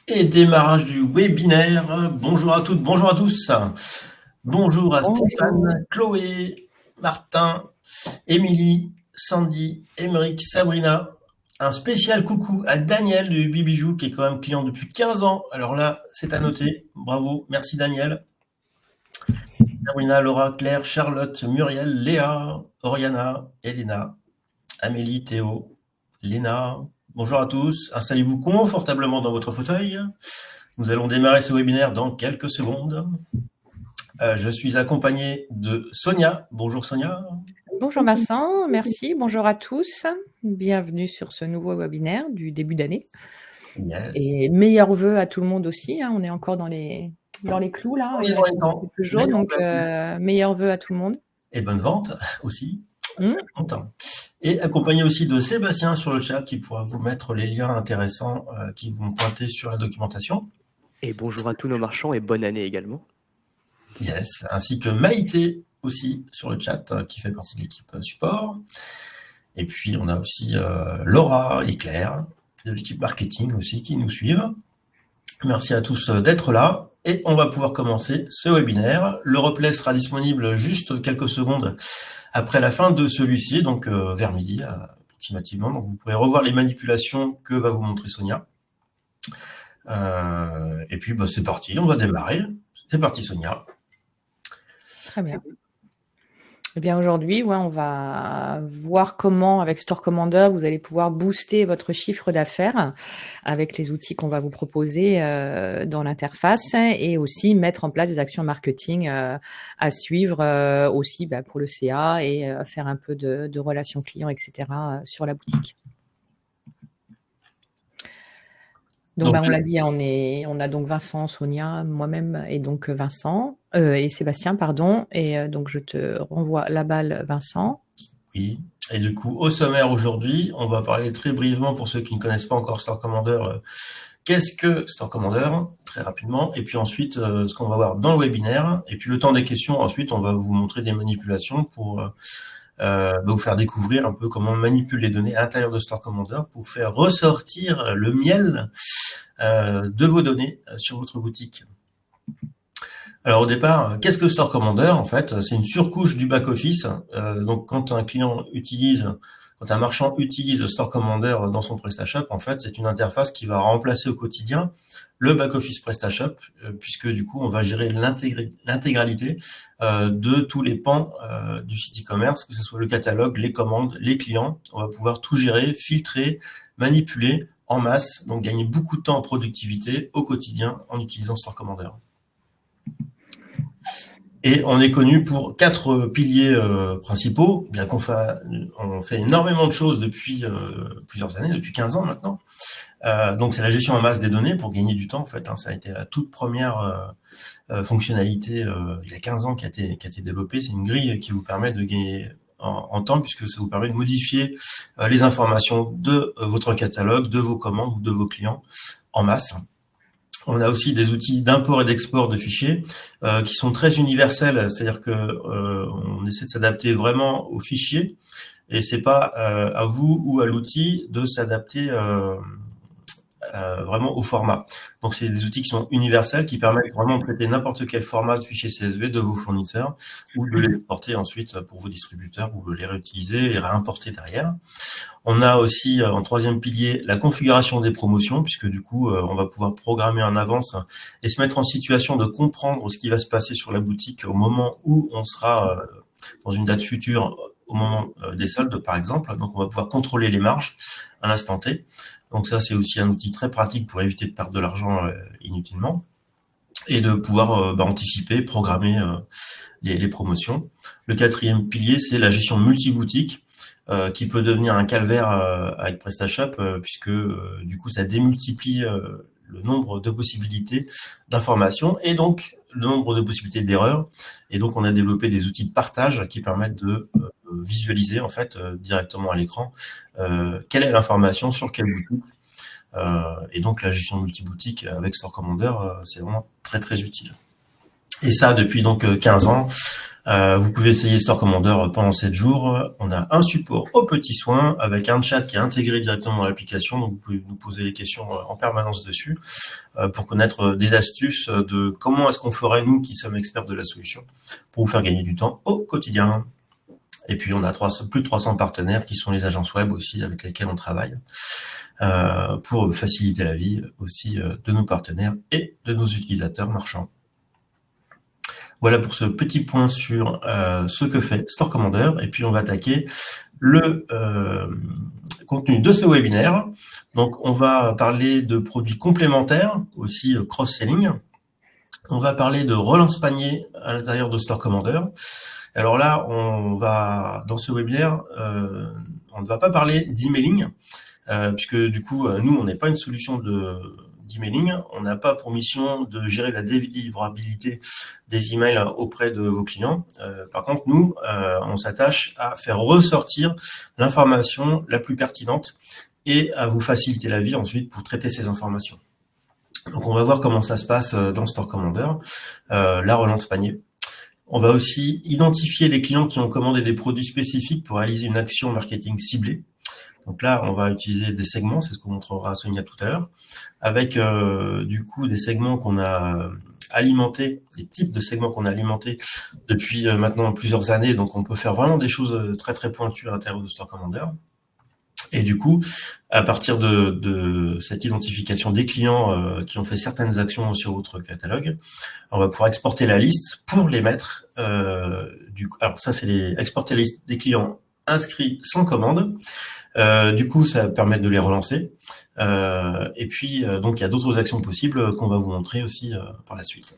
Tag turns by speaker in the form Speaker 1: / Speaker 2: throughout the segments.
Speaker 1: Et démarrage du webinaire. Bonjour à toutes, bonjour à tous. Bonjour à Stéphane, Chloé, Martin, Émilie, Sandy, Émeric, Sabrina. Un spécial coucou à Daniel de Bibijou qui est quand même client depuis 15 ans. Alors là, c'est à noter. Bravo, merci Daniel. Sabrina, Laura, Claire, Charlotte, Muriel, Léa, Oriana, Elena, Amélie, Théo, Léna. Bonjour à tous. Installez-vous confortablement dans votre fauteuil. Nous allons démarrer ce webinaire dans quelques secondes. Je suis accompagné de Sonia. Bonjour Sonia.
Speaker 2: Bonjour Vincent, merci. Bonjour à tous. Bienvenue sur ce nouveau webinaire du début d'année.
Speaker 1: Yes.
Speaker 2: Et meilleurs vœux à tout le monde aussi. On est encore dans les clous là. Il reste quelques jours, donc meilleurs vœux à tout le monde.
Speaker 1: Et bonne vente aussi. Content. Et accompagné aussi de Sébastien sur le chat qui pourra vous mettre les liens intéressants qui vont pointer sur la documentation.
Speaker 3: Et bonjour à tous nos marchands et bonne année également.
Speaker 1: Yes, ainsi que Maïté aussi sur le chat qui fait partie de l'équipe support. Et puis on a aussi Laura et Claire de l'équipe marketing aussi qui nous suivent. Merci à tous d'être là et on va pouvoir commencer ce webinaire. Le replay sera disponible juste quelques secondes après la fin de celui-ci, donc vers midi approximativement. Donc vous pourrez revoir les manipulations que va vous montrer Sonia. Et puis c'est parti, on va démarrer. C'est parti Sonia.
Speaker 2: Très bien. Eh bien aujourd'hui, on va voir comment, avec Store Commander, vous allez pouvoir booster votre chiffre d'affaires avec les outils qu'on va vous proposer dans l'interface et aussi mettre en place des actions marketing à suivre aussi pour le CA et faire un peu de relations clients, etc. sur la boutique. Donc, on l'a dit, on a donc Vincent, Sonia, moi-même et donc Vincent et Sébastien, pardon. Et donc, je te renvoie la balle, Vincent.
Speaker 1: Oui. Et du coup, au sommaire aujourd'hui, on va parler très brièvement pour ceux qui ne connaissent pas encore Store Commander. Qu'est-ce que Store Commander, très rapidement. Et puis ensuite, ce qu'on va voir dans le webinaire. Et puis le temps des questions, ensuite, on va vous montrer des manipulations pour vous faire découvrir un peu comment on manipule les données à l'intérieur de Store Commander pour faire ressortir le miel de vos données sur votre boutique. Alors au départ, qu'est-ce que Store Commander? En fait, c'est une surcouche du back-office. Donc quand un marchand utilise Store Commander dans son PrestaShop, en fait, c'est une interface qui va remplacer au quotidien le back-office PrestaShop, puisque du coup, on va gérer l'intégralité de tous les pans du site e-commerce, que ce soit le catalogue, les commandes, les clients. On va pouvoir tout gérer, filtrer, manipuler en masse, donc gagner beaucoup de temps en productivité au quotidien en utilisant Store Commander. Et on est connu pour 4 piliers principaux, bien qu'on fait énormément de choses depuis plusieurs années, depuis 15 ans maintenant. Donc c'est la gestion en masse des données pour gagner du temps en fait. Ça a été la toute première fonctionnalité il y a 15 ans qui a été développée. C'est une grille qui vous permet de gagner en temps puisque ça vous permet de modifier les informations de votre catalogue, de vos commandes ou de vos clients en masse. On a aussi des outils d'import et d'export de fichiers qui sont très universels, c'est-à-dire que on essaie de s'adapter vraiment aux fichiers et c'est pas à vous ou à l'outil de s'adapter vraiment au format. Donc c'est des outils qui sont universels, qui permettent vraiment de traiter n'importe quel format de fichier CSV de vos fournisseurs ou de les exporter ensuite pour vos distributeurs ou de les réutiliser et réimporter derrière. On a aussi en troisième pilier la configuration des promotions, puisque du coup on va pouvoir programmer en avance et se mettre en situation de comprendre ce qui va se passer sur la boutique au moment où on sera dans une date future, au moment des soldes par exemple. Donc on va pouvoir contrôler les marges à l'instant T. Donc ça c'est aussi un outil très pratique pour éviter de perdre de l'argent inutilement et de pouvoir anticiper, programmer les promotions. Le quatrième pilier c'est la gestion multi-boutique. Qui peut devenir un calvaire avec PrestaShop puisque du coup ça démultiplie le nombre de possibilités d'informations et donc le nombre de possibilités d'erreurs. Et donc on a développé des outils de partage qui permettent de visualiser en fait directement à l'écran quelle est l'information sur quelle boutique. Et donc la gestion multi-boutique avec Store Commander, c'est vraiment très très utile. Et ça depuis donc 15 ans. Vous pouvez essayer Store Commander pendant 7 jours. On a un support aux petits soins avec un chat qui est intégré directement dans l'application. Donc, vous pouvez nous poser des questions en permanence dessus pour connaître des astuces de comment est-ce qu'on ferait, nous qui sommes experts de la solution, pour vous faire gagner du temps au quotidien. Et puis, on a plus de 300 partenaires qui sont les agences web aussi avec lesquelles on travaille pour faciliter la vie aussi de nos partenaires et de nos utilisateurs marchands. Voilà pour ce petit point sur ce que fait Store Commander. Et puis, on va attaquer le contenu de ce webinaire. Donc, on va parler de produits complémentaires, aussi cross-selling. On va parler de relance panier à l'intérieur de Store Commander. Alors là, dans ce webinaire, on ne va pas parler d'emailing, puisque du coup, nous, on n'est pas une solution d'emailing. On n'a pas pour mission de gérer la délivrabilité des emails auprès de vos clients. Par contre, nous, on s'attache à faire ressortir l'information la plus pertinente et à vous faciliter la vie ensuite pour traiter ces informations. Donc, on va voir comment ça se passe dans Store Commander, la relance panier. On va aussi identifier les clients qui ont commandé des produits spécifiques pour réaliser une action marketing ciblée. Donc là, on va utiliser des segments, c'est ce qu'on montrera Sonia tout à l'heure, avec du coup des segments qu'on a alimentés, des types de segments qu'on a alimentés depuis maintenant plusieurs années. Donc on peut faire vraiment des choses très très pointues à l'intérieur de Store Commander. Et du coup, à partir de cette identification des clients qui ont fait certaines actions sur votre catalogue, on va pouvoir exporter la liste pour les mettre. Alors ça, c'est exporter la liste des clients inscrits sans commande. Du coup, ça permet de les relancer. Et puis, donc, il y a d'autres actions possibles qu'on va vous montrer aussi par la suite.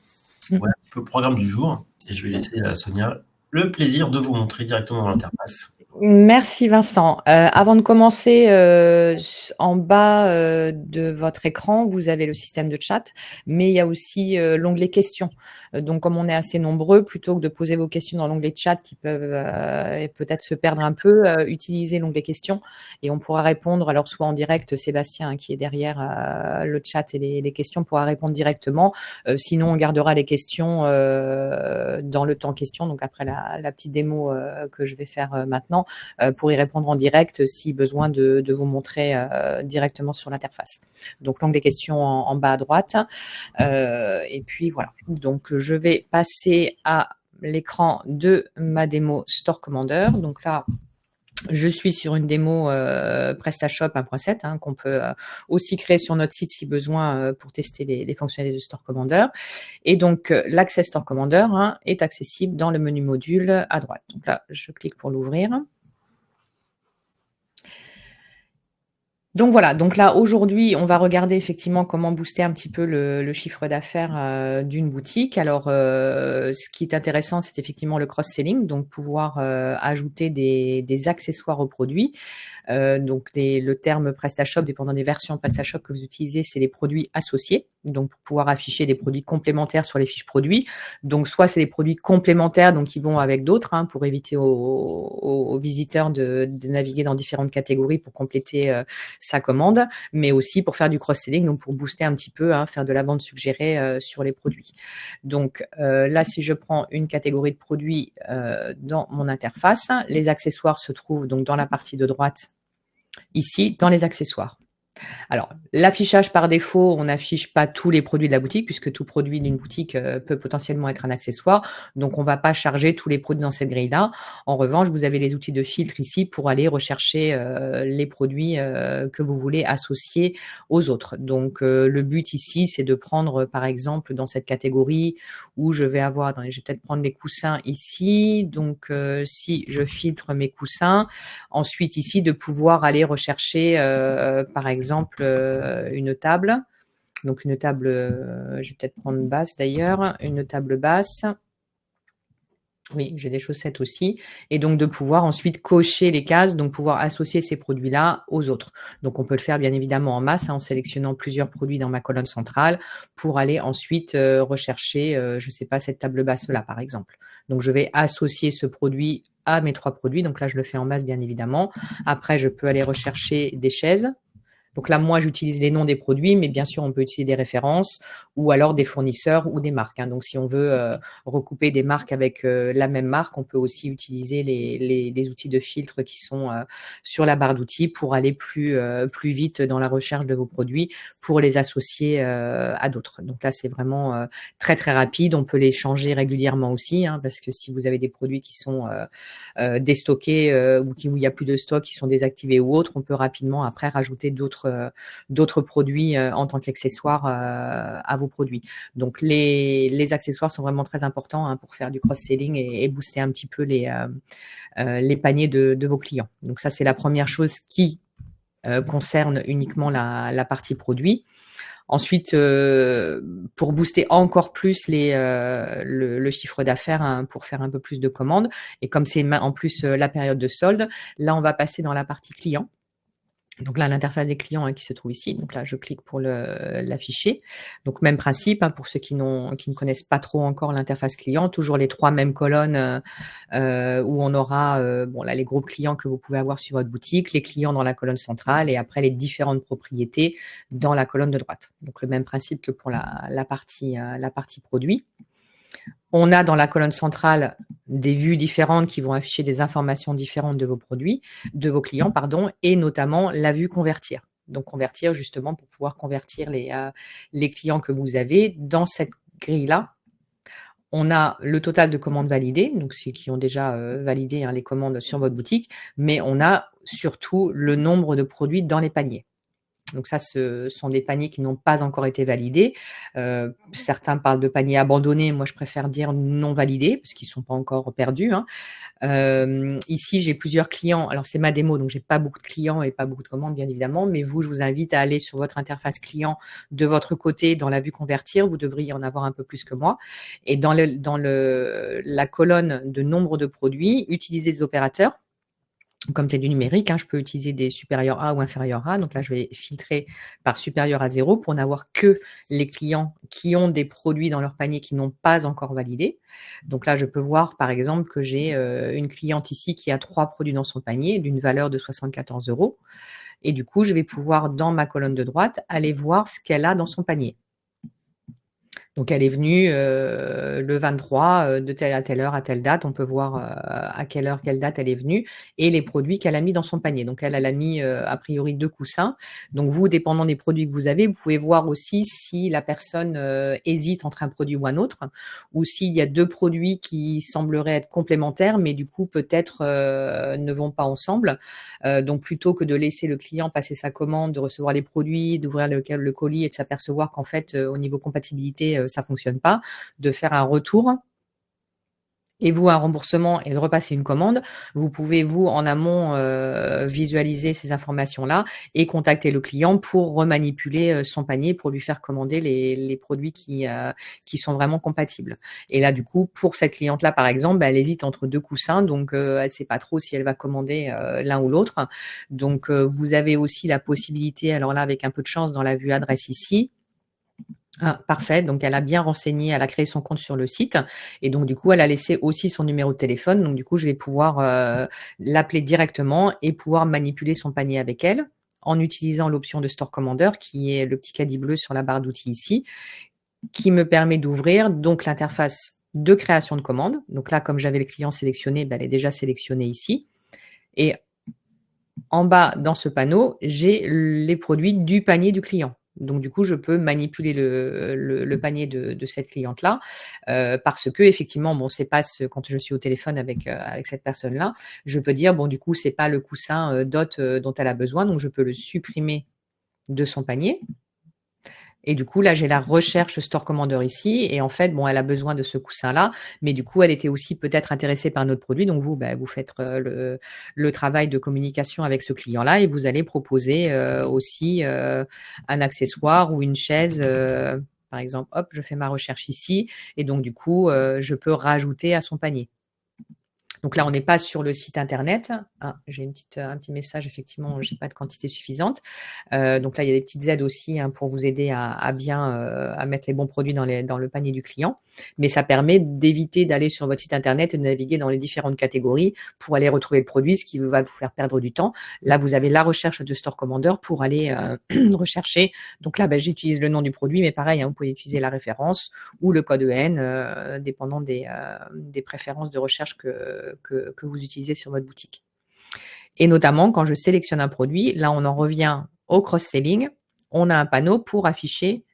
Speaker 1: Voilà un peu le programme du jour. Et je vais laisser à Sonia le plaisir de vous montrer directement dans l'interface.
Speaker 2: Merci Vincent. Avant de commencer, en bas de votre écran, vous avez le système de chat, mais il y a aussi l'onglet questions. Donc, comme on est assez nombreux, plutôt que de poser vos questions dans l'onglet chat qui peuvent peut-être se perdre un peu, utilisez l'onglet questions et on pourra répondre. Alors, soit en direct, Sébastien qui est derrière le chat et les questions pourra répondre directement. Sinon, on gardera les questions dans le temps question. Donc, après la petite démo que je vais faire maintenant, pour y répondre en direct si besoin de vous montrer directement sur l'interface. Donc, l'onglet questions en bas à droite. Et puis, voilà. Donc, je vais passer à l'écran de ma démo Store Commander. Donc là, je suis sur une démo PrestaShop 1.7 qu'on peut aussi créer sur notre site si besoin pour tester les fonctionnalités de Store Commander. Et donc, l'accès Store Commander est accessible dans le menu module à droite. Donc là, je clique pour l'ouvrir. Donc voilà, donc là aujourd'hui, on va regarder effectivement comment booster un petit peu le chiffre d'affaires d'une boutique. Alors, ce qui est intéressant, c'est effectivement le cross-selling, donc pouvoir ajouter des accessoires aux produits. Donc, le terme PrestaShop, dépendant des versions PrestaShop que vous utilisez, c'est les produits associés. Donc, pour pouvoir afficher des produits complémentaires sur les fiches produits. Donc, soit c'est des produits complémentaires, donc qui vont avec d'autres, pour éviter aux visiteurs de naviguer dans différentes catégories pour compléter sa commande, mais aussi pour faire du cross-selling, donc pour booster un petit peu, faire de la vente suggérée sur les produits. Donc, là, si je prends une catégorie de produits dans mon interface, les accessoires se trouvent donc dans la partie de droite, ici, dans les accessoires. Alors, l'affichage par défaut, on n'affiche pas tous les produits de la boutique puisque tout produit d'une boutique peut potentiellement être un accessoire. Donc, on ne va pas charger tous les produits dans cette grille-là. En revanche, vous avez les outils de filtre ici pour aller rechercher les produits que vous voulez associer aux autres. Donc, le but ici, c'est de prendre, par exemple, dans cette catégorie où je vais avoir, attendez, je vais peut-être prendre les coussins ici. Donc, si je filtre mes coussins, ensuite ici, de pouvoir aller rechercher, par exemple, une table. Donc, une table, je vais peut-être prendre basse d'ailleurs, une table basse. Oui, j'ai des chaussettes aussi. Et donc, de pouvoir ensuite cocher les cases, donc pouvoir associer ces produits-là aux autres. Donc, on peut le faire bien évidemment en masse, en sélectionnant plusieurs produits dans ma colonne centrale pour aller ensuite rechercher, je ne sais pas, cette table basse-là, par exemple. Donc, je vais associer ce produit à mes 3 produits. Donc là, je le fais en masse, bien évidemment. Après, je peux aller rechercher des chaises. Donc là, moi, j'utilise les noms des produits, mais bien sûr, on peut utiliser des références ou alors des fournisseurs ou des marques, hein. Donc, si on veut recouper des marques avec la même marque, on peut aussi utiliser les outils de filtre qui sont sur la barre d'outils pour aller plus vite dans la recherche de vos produits, pour les associer à d'autres. Donc là, c'est vraiment très, très rapide. On peut les changer régulièrement aussi, hein, parce que si vous avez des produits qui sont déstockés ou où il n'y a plus de stock, qui sont désactivés ou autres, on peut rapidement après rajouter d'autres produits en tant qu'accessoires à vos produits. Donc, les accessoires sont vraiment très importants, hein, pour faire du cross-selling et booster un petit peu les paniers de vos clients. Donc, ça, c'est la première chose qui concerne uniquement la partie produit. Ensuite, pour booster encore plus le chiffre d'affaires, hein, pour faire un peu plus de commandes, et comme c'est en plus la période de solde, là, on va passer dans la partie client. Donc là, l'interface des clients, hein, qui se trouve ici. Donc là, je clique pour l'afficher. Donc, même principe, hein, pour ceux qui ne connaissent pas trop encore l'interface client, toujours les 3 mêmes colonnes où on aura là, les groupes clients que vous pouvez avoir sur votre boutique, les clients dans la colonne centrale et après les différentes propriétés dans la colonne de droite. Donc, le même principe que pour la partie produit. On a dans la colonne centrale des vues différentes qui vont afficher des informations différentes de vos produits, de vos clients, pardon, et notamment la vue convertir. Donc, convertir justement pour pouvoir convertir les clients que vous avez dans cette grille-là. On a le total de commandes validées, donc ceux qui ont déjà validé, hein, les commandes sur votre boutique, mais on a surtout le nombre de produits dans les paniers. Donc ça, ce sont des paniers qui n'ont pas encore été validés. Certains parlent de paniers abandonnés. Moi, je préfère dire non validés parce qu'ils ne sont pas encore perdus, hein. Ici, j'ai plusieurs clients. Alors, c'est ma démo, donc j'ai pas beaucoup de clients et pas beaucoup de commandes, bien évidemment. Mais vous, je vous invite à aller sur votre interface client de votre côté dans la vue convertir. Vous devriez en avoir un peu plus que moi. Et dans la colonne de nombre de produits, utilisez des opérateurs. Comme c'est du numérique, hein, je peux utiliser des supérieurs A ou inférieurs A. Donc là, je vais filtrer par supérieur à 0 pour n'avoir que les clients qui ont des produits dans leur panier qui n'ont pas encore validé. Donc là, je peux voir, par exemple, que j'ai une cliente ici qui a 3 produits dans son panier d'une valeur de 74 €. Et du coup, je vais pouvoir, dans ma colonne de droite, aller voir ce qu'elle a dans son panier. Donc, elle est venue le 23 de telle à telle heure, à telle date. On peut voir à quelle heure, quelle date elle est venue et les produits qu'elle a mis dans son panier. Donc, elle a mis a priori 2 coussins. Donc, vous, dépendant des produits que vous avez, vous pouvez voir aussi si la personne hésite entre un produit ou un autre ou s'il y a 2 produits qui sembleraient être complémentaires, mais du coup, peut-être ne vont pas ensemble. Donc, plutôt que de laisser le client passer sa commande, de recevoir les produits, d'ouvrir le colis et de s'apercevoir qu'en fait, au niveau compatibilité, ça ne fonctionne pas, de faire un retour et vous, un remboursement et de repasser une commande. Vous pouvez, vous, en amont, visualiser ces informations-là et contacter le client pour remanipuler son panier pour lui faire commander les produits qui sont vraiment compatibles. Et là, du coup, pour cette cliente-là, par exemple, elle hésite entre 2 coussins, donc elle ne sait pas trop si elle va commander l'un ou l'autre. Donc, vous avez aussi la possibilité, alors là, avec un peu de chance, dans la vue adresse ici, ah, parfait. Donc, elle a bien renseigné, elle a créé son compte sur le site. Et donc, du coup, elle a laissé aussi son numéro de téléphone. Donc, du coup, je vais pouvoir l'appeler directement et pouvoir manipuler son panier avec elle en utilisant l'option de Store Commander, qui est le petit caddie bleu sur la barre d'outils ici, qui me permet d'ouvrir donc l'interface de création de commande. Donc là, comme j'avais le client sélectionné, elle est déjà sélectionnée ici. Et en bas, dans ce panneau, j'ai les produits du panier du client. Donc, du coup, je peux manipuler le panier de cette cliente-là parce que effectivement, bon, c'est pas quand je suis au téléphone avec cette personne-là, je peux dire, bon, du coup, c'est pas le coussin DOT dont elle a besoin, donc je peux le supprimer de son panier. Et du coup, là, j'ai la recherche Store Commander ici. Et en fait, bon, elle a besoin de ce coussin-là. Mais du coup, elle était aussi peut-être intéressée par notre produit. Donc, vous, vous faites le travail de communication avec ce client-là et vous allez proposer aussi un accessoire ou une chaise. Par exemple, hop, je fais ma recherche ici. Et donc, du coup, je peux rajouter à son panier. Donc là, on n'est pas sur le site internet. Ah, j'ai un petit message, effectivement, je n'ai pas de quantité suffisante. Donc là, il y a des petites aides aussi pour vous aider à bien à mettre les bons produits dans le panier du client. Mais ça permet d'éviter d'aller sur votre site internet et de naviguer dans les différentes catégories pour aller retrouver le produit, ce qui va vous faire perdre du temps. Là, vous avez la recherche de Store Commander pour aller rechercher. Donc là, j'utilise le nom du produit, mais pareil, vous pouvez utiliser la référence ou le code EN, dépendant des préférences de recherche que vous utilisez sur votre boutique. Et notamment, quand je sélectionne un produit, là, on en revient au cross-selling. On a un panneau pour afficher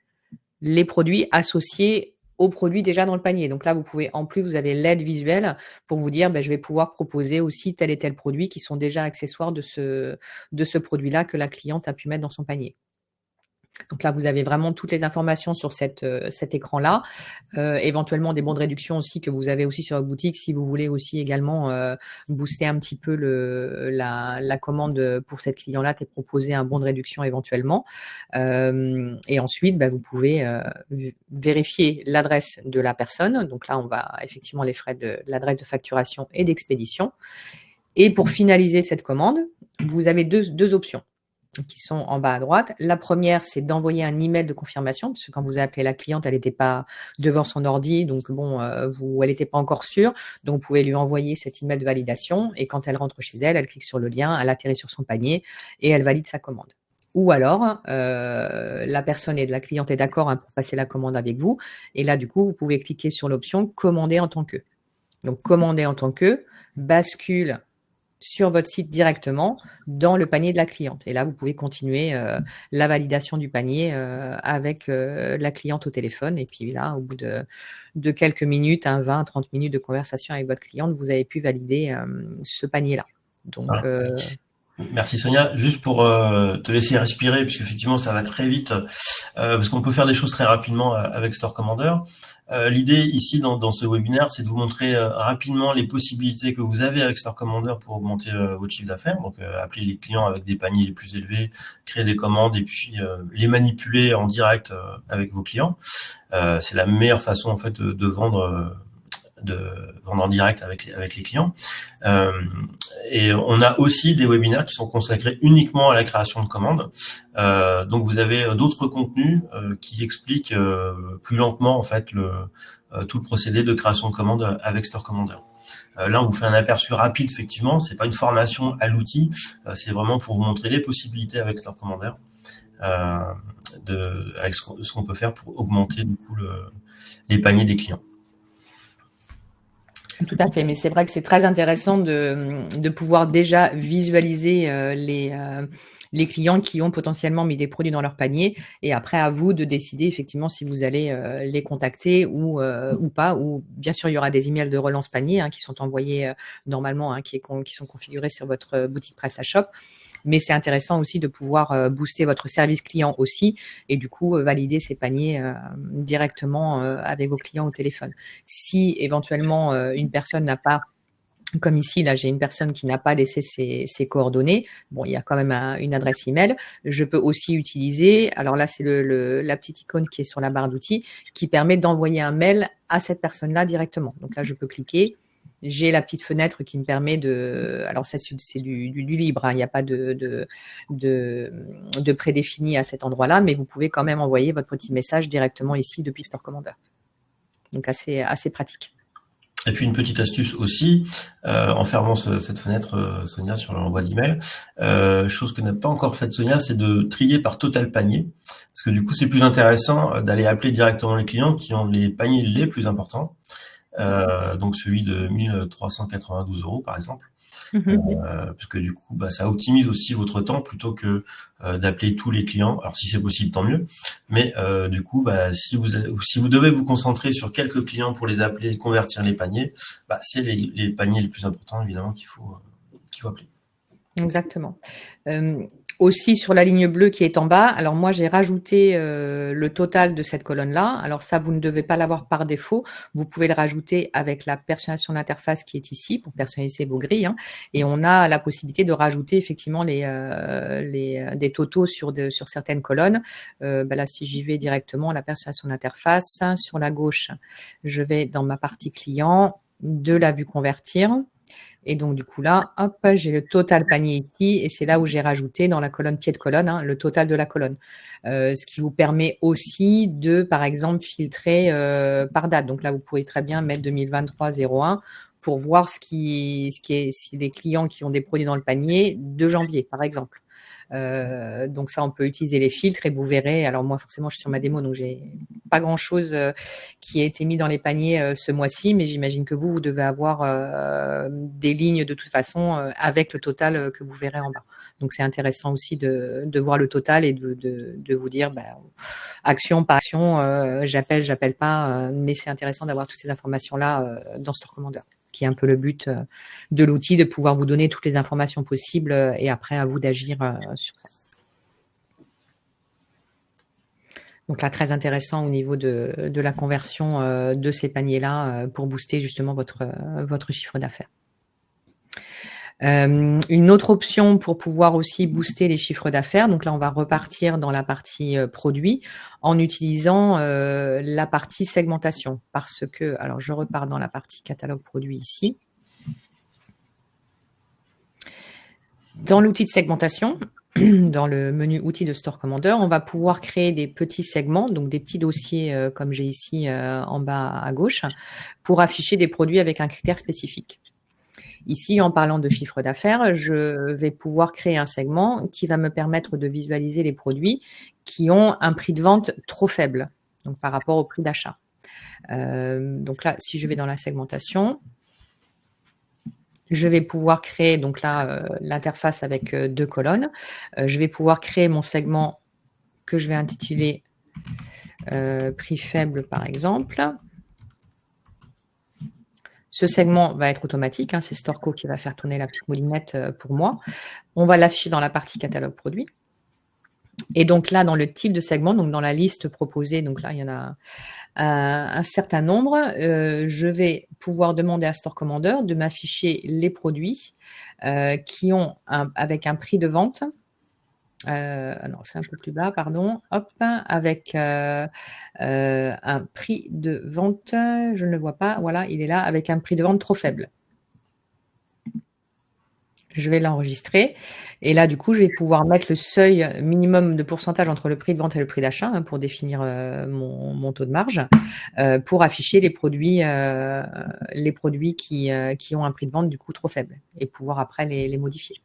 Speaker 2: les produits associés aux produits déjà dans le panier. Donc là, vous pouvez, en plus, vous avez l'aide visuelle pour vous dire, je vais pouvoir proposer aussi tel et tel produit qui sont déjà accessoires de ce produit-là que la cliente a pu mettre dans son panier. Donc là, vous avez vraiment toutes les informations sur cet écran-là. Éventuellement, des bons de réduction aussi que vous avez aussi sur votre boutique si vous voulez aussi également booster un petit peu la commande pour cette client-là et proposer un bon de réduction éventuellement. Et ensuite, vous pouvez vérifier l'adresse de la personne. Donc là, on va effectivement les frais de l'adresse de facturation et d'expédition. Et pour finaliser cette commande, vous avez deux options qui sont en bas à droite. La première, c'est d'envoyer un email de confirmation, parce que quand vous avez appelé la cliente, elle n'était pas devant son ordi, donc elle n'était pas encore sûre. Donc, vous pouvez lui envoyer cet email de validation, et quand elle rentre chez elle, elle clique sur le lien, elle atterrit sur son panier, et elle valide sa commande. Ou alors, la cliente est d'accord pour passer la commande avec vous, et là, du coup, vous pouvez cliquer sur l'option « Commander en tant que ». Donc, « Commander en tant que » bascule sur votre site directement dans le panier de la cliente. Et là, vous pouvez continuer la validation du panier avec la cliente au téléphone. Et puis là, au bout de quelques minutes, 20, 30 minutes de conversation avec votre cliente, vous avez pu valider ce panier-là. Donc,
Speaker 1: Merci Sonia. Juste pour te laisser respirer, puisque effectivement ça va très vite, parce qu'on peut faire des choses très rapidement avec Store Commander. L'idée ici dans ce webinaire, c'est de vous montrer rapidement les possibilités que vous avez avec Store Commander pour augmenter votre chiffre d'affaires. Donc appeler les clients avec des paniers les plus élevés, créer des commandes et puis les manipuler en direct avec vos clients. C'est la meilleure façon en fait de vendre en direct avec les clients. Et on a aussi des webinaires qui sont consacrés uniquement à la création de commandes. Donc vous avez d'autres contenus qui expliquent plus lentement en fait tout le procédé de création de commandes avec Store Commander. Là, on vous fait un aperçu rapide, effectivement. C'est pas une formation à l'outil, c'est vraiment pour vous montrer les possibilités avec Store Commander, avec ce qu'on peut faire pour augmenter du coup les paniers des clients.
Speaker 2: Tout à fait, mais c'est vrai que c'est très intéressant de pouvoir déjà visualiser les clients qui ont potentiellement mis des produits dans leur panier, et après à vous de décider effectivement si vous allez les contacter ou pas. Ou bien sûr il y aura des emails de relance panier qui sont envoyés normalement, qui sont configurés sur votre boutique PrestaShop. Mais c'est intéressant aussi de pouvoir booster votre service client aussi, et du coup valider ces paniers directement avec vos clients au téléphone. Si éventuellement une personne n'a pas, comme ici, là j'ai une personne qui n'a pas laissé ses coordonnées, bon, il y a quand même une adresse email, je peux aussi utiliser, alors là c'est la petite icône qui est sur la barre d'outils qui permet d'envoyer un mail à cette personne-là directement. Donc là je peux cliquer. J'ai la petite fenêtre qui me permet alors ça c'est du libre, il n'y a pas de prédéfini à cet endroit-là, mais vous pouvez quand même envoyer votre petit message directement ici depuis Store Commander. Donc assez pratique.
Speaker 1: Et puis une petite astuce aussi, en fermant cette fenêtre, Sonia, sur l'envoi d'email, chose que n'a pas encore faite Sonia, c'est de trier par total panier, parce que du coup c'est plus intéressant d'aller appeler directement les clients qui ont les paniers les plus importants. Donc celui de 1392 € par exemple, parce que du coup ça optimise aussi votre temps plutôt que d'appeler tous les clients. Alors si c'est possible tant mieux, mais du coup si vous devez vous concentrer sur quelques clients pour les appeler et convertir les paniers, c'est les paniers les plus importants évidemment qu'il faut appeler.
Speaker 2: Exactement. Aussi sur la ligne bleue qui est en bas, alors moi j'ai rajouté le total de cette colonne-là. Alors ça, vous ne devez pas l'avoir par défaut. Vous pouvez le rajouter avec la personnalisation d'interface qui est ici pour personnaliser vos grilles. Et on a la possibilité de rajouter effectivement des totaux sur certaines colonnes. Là, si j'y vais directement, la personnalisation d'interface, sur la gauche, je vais dans ma partie client de la vue convertir. Et donc, du coup, là, hop, j'ai le total panier ici. Et c'est là où j'ai rajouté dans la colonne pied de colonne, hein, le total de la colonne. Ce qui vous permet aussi de, par exemple, filtrer par date. Donc là, vous pouvez très bien mettre 2023-01 pour voir si les clients qui ont des produits dans le panier de janvier, par exemple. Donc ça, on peut utiliser les filtres et vous verrez. Alors moi, forcément, je suis sur ma démo, donc j'ai pas grand-chose qui a été mis dans les paniers ce mois-ci, mais j'imagine que vous devez avoir des lignes de toute façon avec le total que vous verrez en bas. Donc c'est intéressant aussi de voir le total et de vous dire action par action, j'appelle pas, mais c'est intéressant d'avoir toutes ces informations-là dans Store Commander, qui est un peu le but de l'outil, de pouvoir vous donner toutes les informations possibles et après à vous d'agir sur ça. Donc là, très intéressant au niveau de la conversion de ces paniers-là pour booster justement votre chiffre d'affaires. Une autre option pour pouvoir aussi booster les chiffres d'affaires, donc là on va repartir dans la partie produit en utilisant la partie segmentation, parce que, alors je repars dans la partie catalogue produit ici. Dans l'outil de segmentation, dans le menu outils de Store Commander, on va pouvoir créer des petits segments, donc des petits dossiers comme j'ai ici en bas à gauche, pour afficher des produits avec un critère spécifique. Ici, en parlant de chiffre d'affaires, je vais pouvoir créer un segment qui va me permettre de visualiser les produits qui ont un prix de vente trop faible, donc par rapport au prix d'achat. Donc là, si je vais dans la segmentation, je vais pouvoir créer donc là l'interface avec 2 colonnes. Je vais pouvoir créer mon segment que je vais intituler prix faible par exemple. Ce segment va être automatique, hein, c'est Storeco qui va faire tourner la petite moulinette pour moi. On va l'afficher dans la partie catalogue produit. Et donc là, dans le type de segment, donc dans la liste proposée, donc là, il y en a un certain nombre, je vais pouvoir demander à Store Commander de m'afficher les produits qui ont avec un prix de vente. Non, c'est un peu plus bas, pardon. Hop, avec un prix de vente, je ne le vois pas, voilà, il est là, avec un prix de vente trop faible. Je vais l'enregistrer. Et là, du coup, je vais pouvoir mettre le seuil minimum de pourcentage entre le prix de vente et le prix d'achat pour définir mon taux de marge, pour afficher les produits qui ont un prix de vente du coup trop faible et pouvoir après les modifier.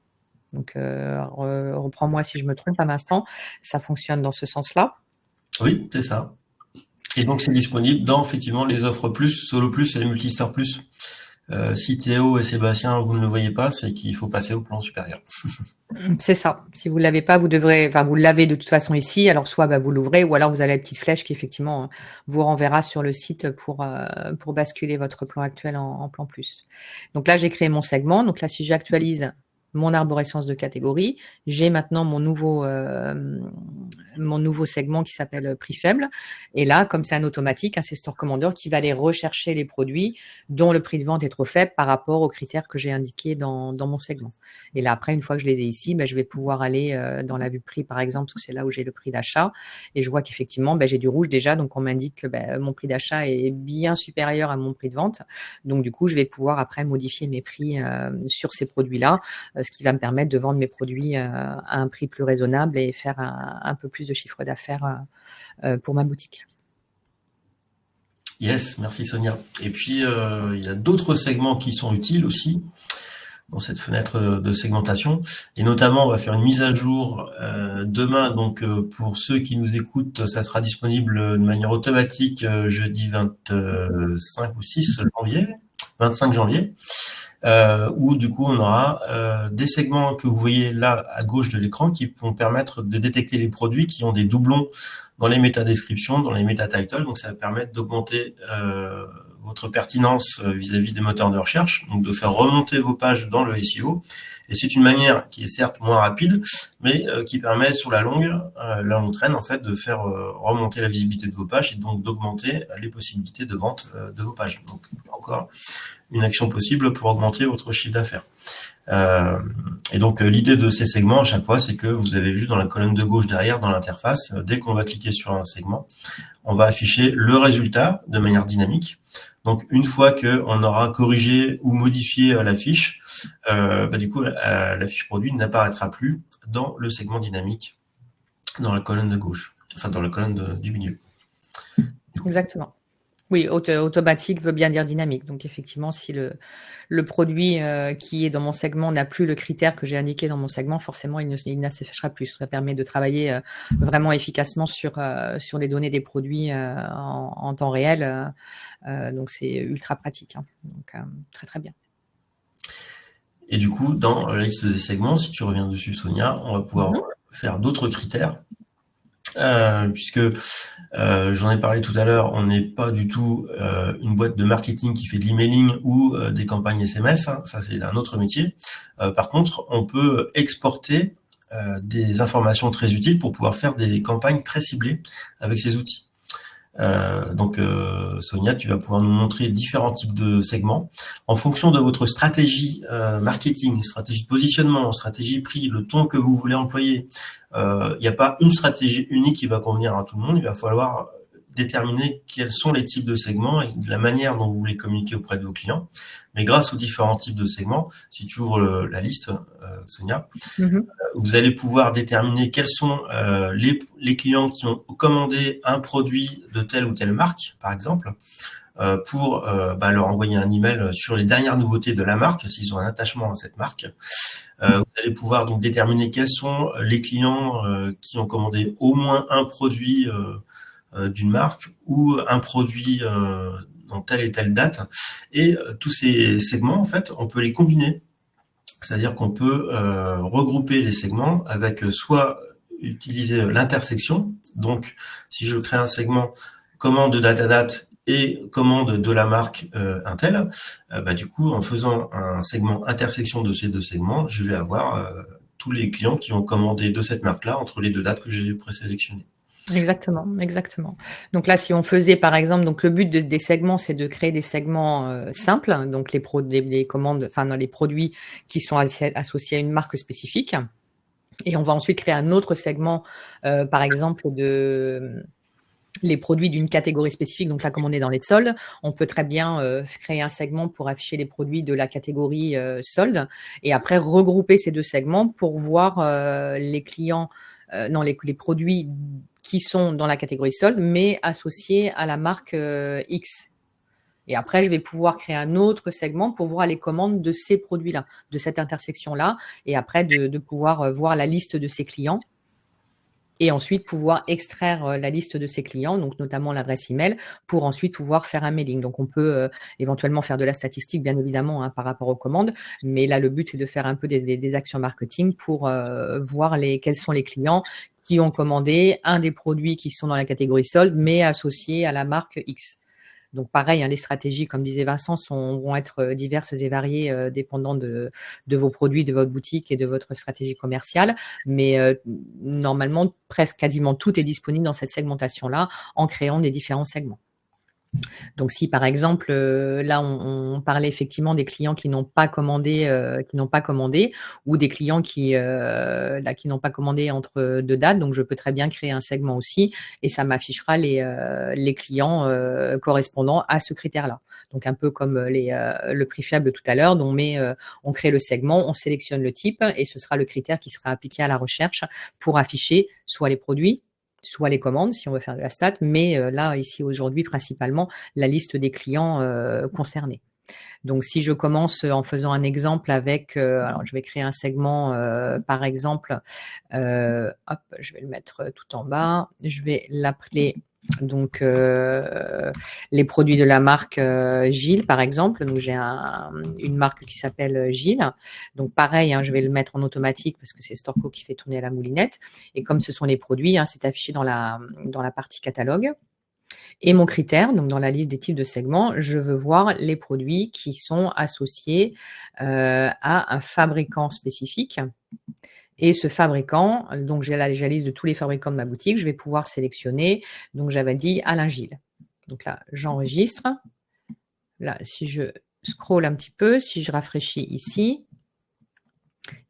Speaker 2: Donc, reprends-moi si je me trompe un instant. Ça fonctionne dans ce sens-là.
Speaker 1: Oui, c'est ça. Et donc, c'est disponible dans, effectivement, les offres plus, Solo Plus et les Multistore Plus. Si Théo et Sébastien, vous ne le voyez pas, c'est qu'il faut passer au plan supérieur.
Speaker 2: C'est ça. Si vous ne l'avez pas, vous devrez, enfin, vous l'avez de toute façon ici. Alors, soit vous l'ouvrez, ou alors vous avez la petite flèche qui, effectivement, vous renverra sur le site pour basculer votre plan actuel en plan plus. Donc là, j'ai créé mon segment. Donc là, si j'actualise mon arborescence de catégorie, j'ai maintenant mon nouveau segment qui s'appelle prix faible. Et là, comme c'est un automatique, c'est Store Commander qui va aller rechercher les produits dont le prix de vente est trop faible par rapport aux critères que j'ai indiqués dans mon segment. Et là, après, une fois que je les ai ici, je vais pouvoir aller dans la vue prix, par exemple, parce que c'est là où j'ai le prix d'achat. Et je vois qu'effectivement, j'ai du rouge déjà. Donc, on m'indique que mon prix d'achat est bien supérieur à mon prix de vente. Donc, du coup, je vais pouvoir après modifier mes prix sur ces produits-là, ce qui va me permettre de vendre mes produits à un prix plus raisonnable et faire un peu plus de chiffre d'affaires pour ma boutique.
Speaker 1: Yes, merci Sonia. Et puis, il y a d'autres segments qui sont utiles aussi dans cette fenêtre de segmentation. Et notamment, on va faire une mise à jour demain. Donc, pour ceux qui nous écoutent, ça sera disponible de manière automatique jeudi 25 ou 6 janvier, 25 janvier. Où du coup on aura des segments que vous voyez là à gauche de l'écran qui vont permettre de détecter les produits qui ont des doublons dans les métadescriptions, dans les métatitles. Donc ça va permettre d'augmenter votre pertinence vis-à-vis des moteurs de recherche, donc de faire remonter vos pages dans le SEO. Et c'est une manière qui est certes moins rapide, mais qui permet sur la longue traîne en fait de faire remonter la visibilité de vos pages et donc d'augmenter les possibilités de vente de vos pages. Donc encore une action possible pour augmenter votre chiffre d'affaires. Et donc l'idée de ces segments à chaque fois, c'est que vous avez vu dans la colonne de gauche derrière dans l'interface, dès qu'on va cliquer sur un segment, on va afficher le résultat de manière dynamique. Donc, une fois qu'on aura corrigé ou modifié la fiche, du coup, la fiche produit n'apparaîtra plus dans le segment dynamique, dans la colonne de gauche, enfin dans la colonne du milieu.
Speaker 2: Exactement. Oui, automatique veut bien dire dynamique. Donc, effectivement, si le produit qui est dans mon segment n'a plus le critère que j'ai indiqué dans mon segment, forcément, il n'affichera plus. Ça permet de travailler vraiment efficacement sur les données des produits en temps réel. Donc, c'est ultra pratique. Hein. Donc, très, très bien.
Speaker 1: Et du coup, dans la liste des segments, si tu reviens dessus, Sonia, on va pouvoir faire d'autres critères. Puisque j'en ai parlé tout à l'heure, on n'est pas du tout une boîte de marketing qui fait de l'emailing ou des campagnes SMS, hein, ça c'est un autre métier. Par contre, on peut exporter des informations très utiles pour pouvoir faire des campagnes très ciblées avec ces outils. Donc Sonia, tu vas pouvoir nous montrer différents types de segments. En fonction de votre stratégie marketing, stratégie de positionnement, stratégie prix, le ton que vous voulez employer, il n'y a pas une stratégie unique qui va convenir à tout le monde. Il va falloir déterminer quels sont les types de segments et la manière dont vous voulez communiquer auprès de vos clients. Mais grâce aux différents types de segments, si tu ouvres la liste, Sonia, vous allez pouvoir déterminer quels sont les clients qui ont commandé un produit de telle ou telle marque, par exemple, pour leur envoyer un email sur les dernières nouveautés de la marque, s'ils ont un attachement à cette marque. Vous allez pouvoir donc déterminer quels sont les clients qui ont commandé au moins un produit d'une marque ou un produit dans telle et telle date. Et tous ces segments, en fait, on peut les combiner. C'est-à-dire qu'on peut regrouper les segments avec soit utiliser l'intersection. Donc, si je crée un segment commande de date à date et commande de la marque Intel, du coup, en faisant un segment intersection de ces deux segments, je vais avoir tous les clients qui ont commandé de cette marque-là entre les deux dates que j'ai présélectionnées.
Speaker 2: Exactement, exactement. Donc là, si on faisait par exemple, donc le but des segments, c'est de créer des segments simples, donc les commandes, enfin dans les produits qui sont associés à une marque spécifique. Et on va ensuite créer un autre segment, par exemple les produits d'une catégorie spécifique. Donc là, comme on est dans les soldes, on peut très bien créer un segment pour afficher les produits de la catégorie soldes et après regrouper ces deux segments pour voir les clients, les produits qui sont dans la catégorie solde, mais associés à la marque X. Et après, je vais pouvoir créer un autre segment pour voir les commandes de ces produits-là, de cette intersection-là, et après de pouvoir voir la liste de ces clients. Et ensuite pouvoir extraire la liste de ses clients, donc notamment l'adresse email, pour ensuite pouvoir faire un mailing. Donc, on peut éventuellement faire de la statistique, bien évidemment, hein, par rapport aux commandes. Mais là, le but, c'est de faire un peu des actions marketing pour voir quels sont les clients qui ont commandé un des produits qui sont dans la catégorie solde, mais associés à la marque X. Donc, pareil, hein, les stratégies, comme disait Vincent, vont être diverses et variées dépendant de vos produits, de votre boutique et de votre stratégie commerciale. Mais normalement, presque quasiment tout est disponible dans cette segmentation-là en créant des différents segments. Donc, si par exemple, là, on parlait effectivement des clients qui n'ont pas commandé, ou des clients qui n'ont pas commandé entre deux dates, donc je peux très bien créer un segment aussi et ça m'affichera les clients correspondant à ce critère-là. Donc, un peu comme le prix faible tout à l'heure, on crée le segment, on sélectionne le type et ce sera le critère qui sera appliqué à la recherche pour afficher soit les produits, soit les commandes, si on veut faire de la stat, mais là, ici, aujourd'hui, principalement, la liste des clients concernés. Donc, si je commence en faisant un exemple avec, alors je vais créer un segment, par exemple, je vais le mettre tout en bas, je vais l'appeler donc les produits de la marque Gilles, par exemple. Donc, j'ai une marque qui s'appelle Gilles. Donc, pareil, hein, je vais le mettre en automatique parce que c'est Storco qui fait tourner à la moulinette. Et comme ce sont les produits, hein, c'est affiché dans la partie catalogue. Et mon critère, donc dans la liste des types de segments, je veux voir les produits qui sont associés à un fabricant spécifique. Et ce fabricant, donc j'ai la liste de tous les fabricants de ma boutique, je vais pouvoir sélectionner, donc j'avais dit Alain Gilles. Donc là, j'enregistre. Là, si je scrolle un petit peu, si je rafraîchis ici,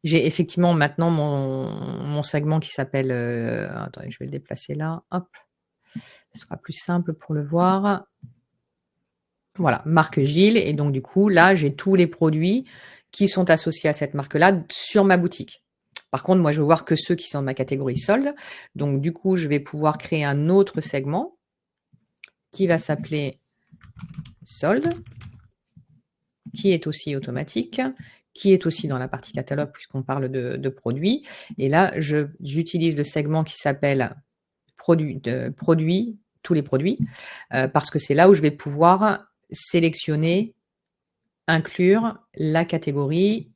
Speaker 2: j'ai effectivement maintenant mon segment qui s'appelle... attendez, je vais le déplacer là. Hop. Ce sera plus simple pour le voir. Voilà, marque Gilles. Et donc, du coup, là, j'ai tous les produits qui sont associés à cette marque-là sur ma boutique. Par contre, moi, je veux voir que ceux qui sont dans ma catégorie solde. Donc, du coup, je vais pouvoir créer un autre segment qui va s'appeler solde, qui est aussi automatique, qui est aussi dans la partie catalogue puisqu'on parle de produits. Et là, j'utilise le segment qui s'appelle produits, tous les produits, parce que c'est là où je vais pouvoir sélectionner, inclure la catégorie.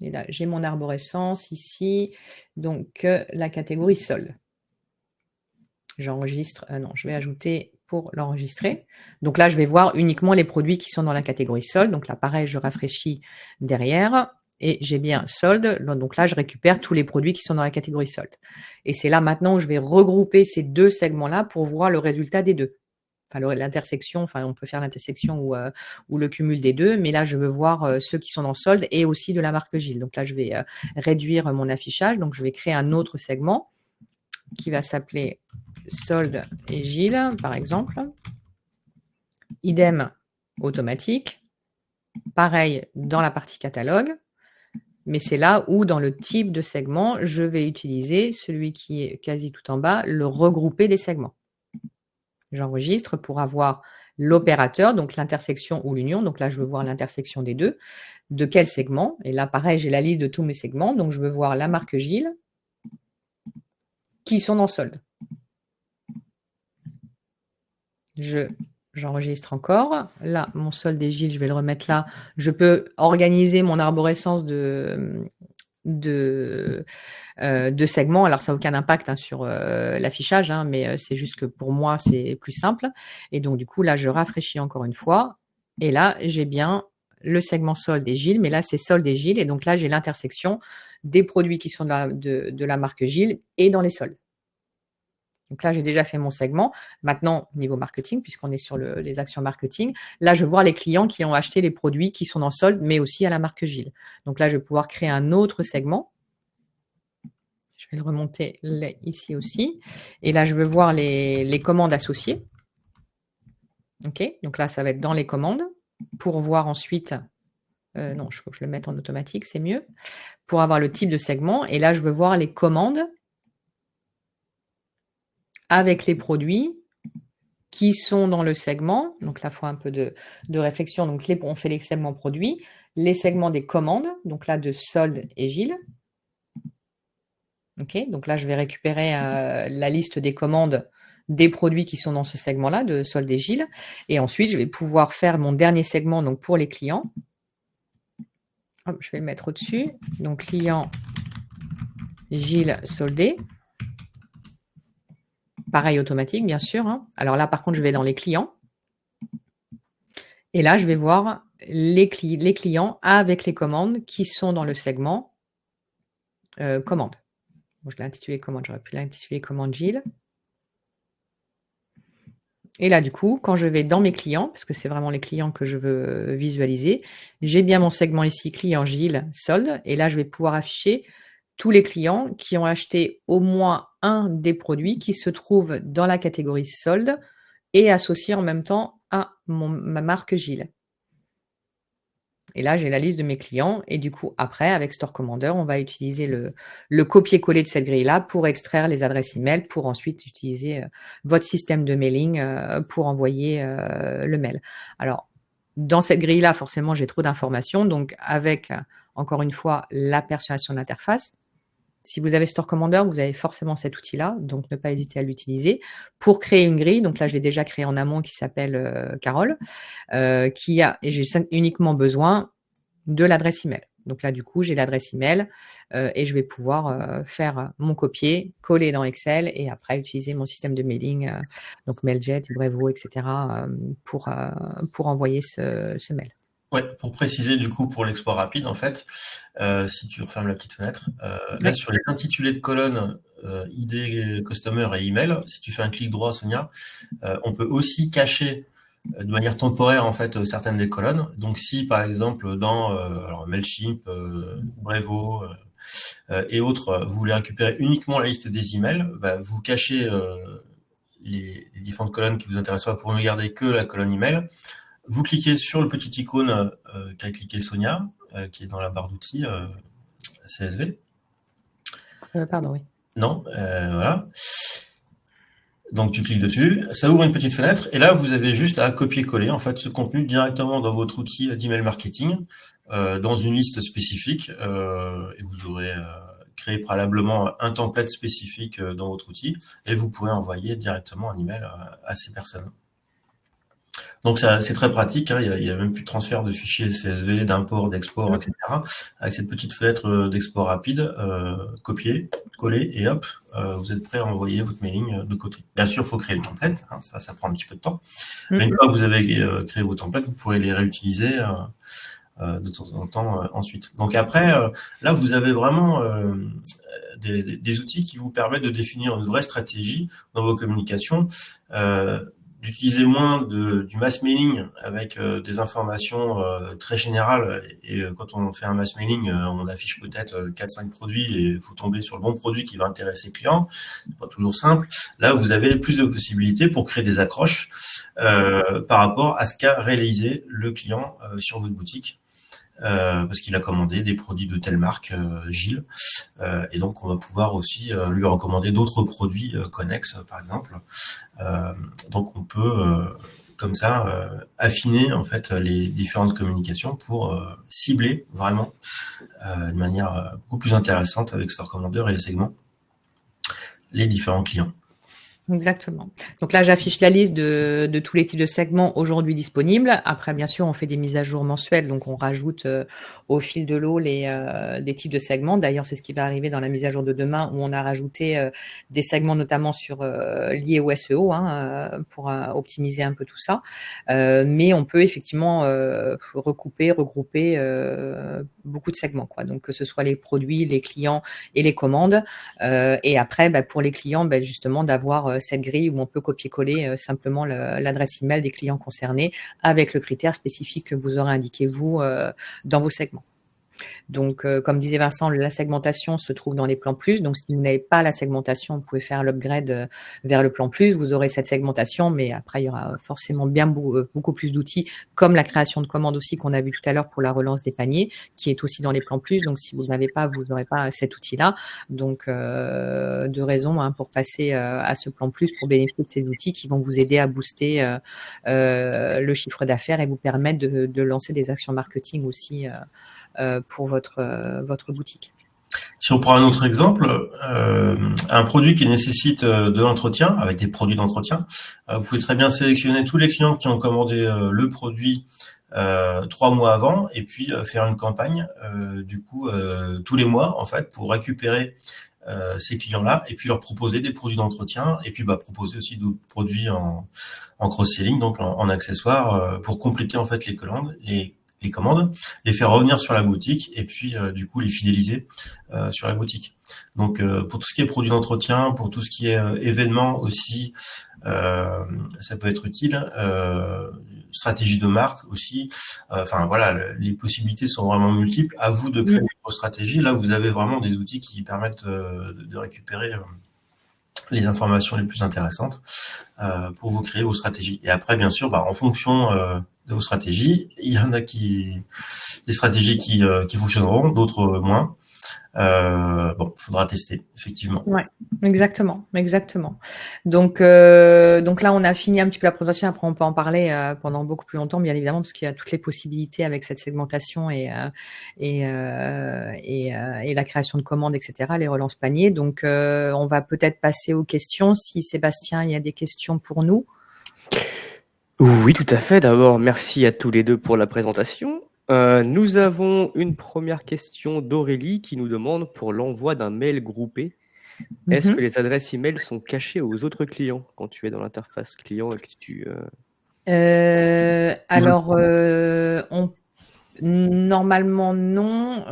Speaker 2: Et là, j'ai mon arborescence ici, donc la catégorie solde. J'enregistre, non, je vais ajouter pour l'enregistrer. Donc là, je vais voir uniquement les produits qui sont dans la catégorie solde. Donc là, pareil, je rafraîchis derrière et j'ai bien solde. Donc là, je récupère tous les produits qui sont dans la catégorie solde. Et c'est là maintenant où je vais regrouper ces deux segments-là pour voir le résultat des deux. Enfin, l'intersection, enfin, on peut faire l'intersection ou le cumul des deux, mais là, je veux voir ceux qui sont dans solde et aussi de la marque Gilles. Donc là, je vais réduire mon affichage. Donc, je vais créer un autre segment qui va s'appeler solde et Gilles, par exemple. Idem automatique. Pareil dans la partie catalogue. Mais c'est là où, dans le type de segment, je vais utiliser celui qui est quasi tout en bas, le regrouper des segments. J'enregistre pour avoir l'opérateur, donc l'intersection ou l'union. Donc là, je veux voir l'intersection des deux. De quel segment? Et là, pareil, j'ai la liste de tous mes segments. Donc, je veux voir la marque Gilles qui sont dans solde. J'enregistre encore. Là, mon solde des Gilles, je vais le remettre là. Je peux organiser mon arborescence de segments. Alors, ça n'a aucun impact sur l'affichage, mais c'est juste que pour moi, c'est plus simple. Et donc, du coup, là, je rafraîchis encore une fois. Et là, j'ai bien le segment solde des Gilles, mais là, c'est solde des Gilles. Et donc là, j'ai l'intersection des produits qui sont de la marque Gilles et dans les soldes. Donc là, j'ai déjà fait mon segment. Maintenant, niveau marketing, puisqu'on est sur les actions marketing, là, je vais voir les clients qui ont acheté les produits qui sont en solde, mais aussi à la marque Gilles. Donc là, je vais pouvoir créer un autre segment. Je vais le remonter ici aussi. Et là, je veux voir les commandes associées. OK, donc là, ça va être dans les commandes pour voir ensuite… non, il faut que je le mette en automatique, c'est mieux. Pour avoir le type de segment. Et là, je veux voir les commandes avec les produits qui sont dans le segment. Donc là, il faut un peu de réflexion. Donc, on fait les segments produits, les segments des commandes. Donc là, de solde et Gilles. OK, donc là, je vais récupérer la liste des commandes des produits qui sont dans ce segment-là, de solde et Gilles. Et ensuite, je vais pouvoir faire mon dernier segment donc pour les clients. Hop, je vais le mettre au-dessus. Donc, client Gilles soldé. Pareil, automatique, bien sûr. Alors là, par contre, je vais dans les clients. Et là, je vais voir les clients avec les commandes qui sont dans le segment commande. Bon, je l'ai intitulé commande. J'aurais pu l'intituler commande Gilles. Et là, du coup, quand je vais dans mes clients, parce que c'est vraiment les clients que je veux visualiser, j'ai bien mon segment ici, client Gilles, solde. Et là, je vais pouvoir afficher tous les clients qui ont acheté au moins un des produits qui se trouvent dans la catégorie solde et associés en même temps à ma marque Gilles. Et là, j'ai la liste de mes clients. Et du coup, après, avec Store Commander, on va utiliser le copier-coller de cette grille-là pour extraire les adresses email, pour ensuite utiliser votre système de mailing pour envoyer le mail. Alors, dans cette grille-là, forcément, j'ai trop d'informations. Donc, avec, encore une fois, la personnalisation de l'interface, si vous avez Store Commander, vous avez forcément cet outil-là, donc ne pas hésiter à l'utiliser pour créer une grille. Donc là, je l'ai déjà créé en amont qui s'appelle Carole, et j'ai uniquement besoin de l'adresse email. Donc là, du coup, j'ai l'adresse email et je vais pouvoir faire mon copier, coller dans Excel et après utiliser mon système de mailing, donc Mailjet, Brevo, etc. pour envoyer ce mail.
Speaker 1: Ouais, pour préciser du coup pour l'export rapide, en fait, si tu refermes la petite fenêtre, là sur les intitulés de colonnes ID, customer et email, si tu fais un clic droit, Sonia, on peut aussi cacher de manière temporaire en fait certaines des colonnes. Donc si par exemple dans alors Mailchimp, Brevo et autres, vous voulez récupérer uniquement la liste des emails, vous cachez les différentes colonnes qui vous intéressent pas pour ne garder que la colonne email. vous cliquez sur le petit icône qu'a cliqué Sonia, qui est dans la barre d'outils CSV.
Speaker 2: Pardon, oui.
Speaker 1: Non, voilà. Donc tu cliques dessus, ça ouvre une petite fenêtre, et là vous avez juste à copier-coller en fait ce contenu directement dans votre outil d'email marketing, dans une liste spécifique, et vous aurez créé préalablement un template spécifique dans votre outil, et vous pourrez envoyer directement un email à ces personnes. Donc c'est très pratique, hein, il y a même plus de transfert de fichiers CSV, d'import, d'export, etc. Avec cette petite fenêtre d'export rapide, copier, coller, et hop, vous êtes prêt à envoyer votre mailing de côté. Bien sûr, il faut créer le template, hein, ça prend un petit peu de temps. Mais une fois que vous avez créé vos templates, vous pourrez les réutiliser de temps en temps ensuite. Donc après, là, vous avez vraiment des outils qui vous permettent de définir une vraie stratégie dans vos communications, d'utiliser moins du mass mailing avec des informations très générales, et quand on fait un mass mailing, on affiche peut-être 4-5 produits et il faut tomber sur le bon produit qui va intéresser le client. C'est pas toujours simple. Là, vous avez plus de possibilités pour créer des accroches par rapport à ce qu'a réalisé le client sur votre boutique. Parce qu'il a commandé des produits de telle marque, Gilles, et donc on va pouvoir aussi lui recommander d'autres produits connexes, par exemple. Donc on peut comme ça affiner en fait les différentes communications pour cibler vraiment de manière beaucoup plus intéressante avec Store Commander et les segments les différents clients.
Speaker 2: Exactement. Donc là, j'affiche la liste de tous les types de segments aujourd'hui disponibles. Après, bien sûr, on fait des mises à jour mensuelles, donc on rajoute au fil de l'eau des types de segments. D'ailleurs, c'est ce qui va arriver dans la mise à jour de demain, où on a rajouté des segments notamment liés au SEO, pour optimiser un peu tout ça. Mais on peut effectivement regrouper beaucoup de segments, quoi. Donc que ce soit les produits, les clients et les commandes. Et après, pour les clients, justement, d'avoir cette grille où on peut copier-coller simplement l'adresse email des clients concernés avec le critère spécifique que vous aurez indiqué, vous, dans vos segments. Donc, comme disait Vincent, la segmentation se trouve dans les plans plus. Donc, si vous n'avez pas la segmentation, vous pouvez faire l'upgrade vers le plan plus. Vous aurez cette segmentation, mais après, il y aura forcément beaucoup plus d'outils, comme la création de commandes aussi qu'on a vu tout à l'heure pour la relance des paniers, qui est aussi dans les plans plus. Donc, si vous n'avez pas, vous n'aurez pas cet outil-là. Donc, deux raisons pour passer à ce plan plus, pour bénéficier de ces outils qui vont vous aider à booster le chiffre d'affaires et vous permettre de lancer des actions marketing aussi pour votre boutique.
Speaker 1: Si on prend un autre exemple, un produit qui nécessite de l'entretien, avec des produits d'entretien, vous pouvez très bien sélectionner tous les clients qui ont commandé le produit 3 mois avant, et puis faire une campagne tous les mois en fait pour récupérer ces clients-là, et puis leur proposer des produits d'entretien, et puis proposer aussi d'autres produits en cross-selling, donc en accessoires, pour compléter en fait les commandes, les faire revenir sur la boutique, et puis les fidéliser sur la boutique. Donc pour tout ce qui est produits d'entretien, pour tout ce qui est événements aussi, ça peut être utile. Stratégie de marque aussi. Les possibilités sont vraiment multiples. À vous de créer votre stratégie. Là, vous avez vraiment des outils qui permettent de récupérer les informations les plus intéressantes pour vous créer vos stratégies. Et après, bien sûr, en fonction de vos stratégies, il y en a des stratégies qui fonctionneront, d'autres moins. Faudra tester, effectivement.
Speaker 2: Ouais, exactement. Donc là, on a fini un petit peu la présentation. Après, on peut en parler pendant beaucoup plus longtemps, bien évidemment, parce qu'il y a toutes les possibilités avec cette segmentation et la création de commandes, etc., les relances paniers. Donc, on va peut-être passer aux questions. Si Sébastien, il y a des questions pour nous.
Speaker 3: Oui, tout à fait. D'abord, merci à tous les deux pour la présentation. Nous avons une première question d'Aurélie qui nous demande pour l'envoi d'un mail groupé. Est-ce que les adresses email sont cachées aux autres clients quand tu es dans l'interface client et que tu...
Speaker 2: Normalement, non.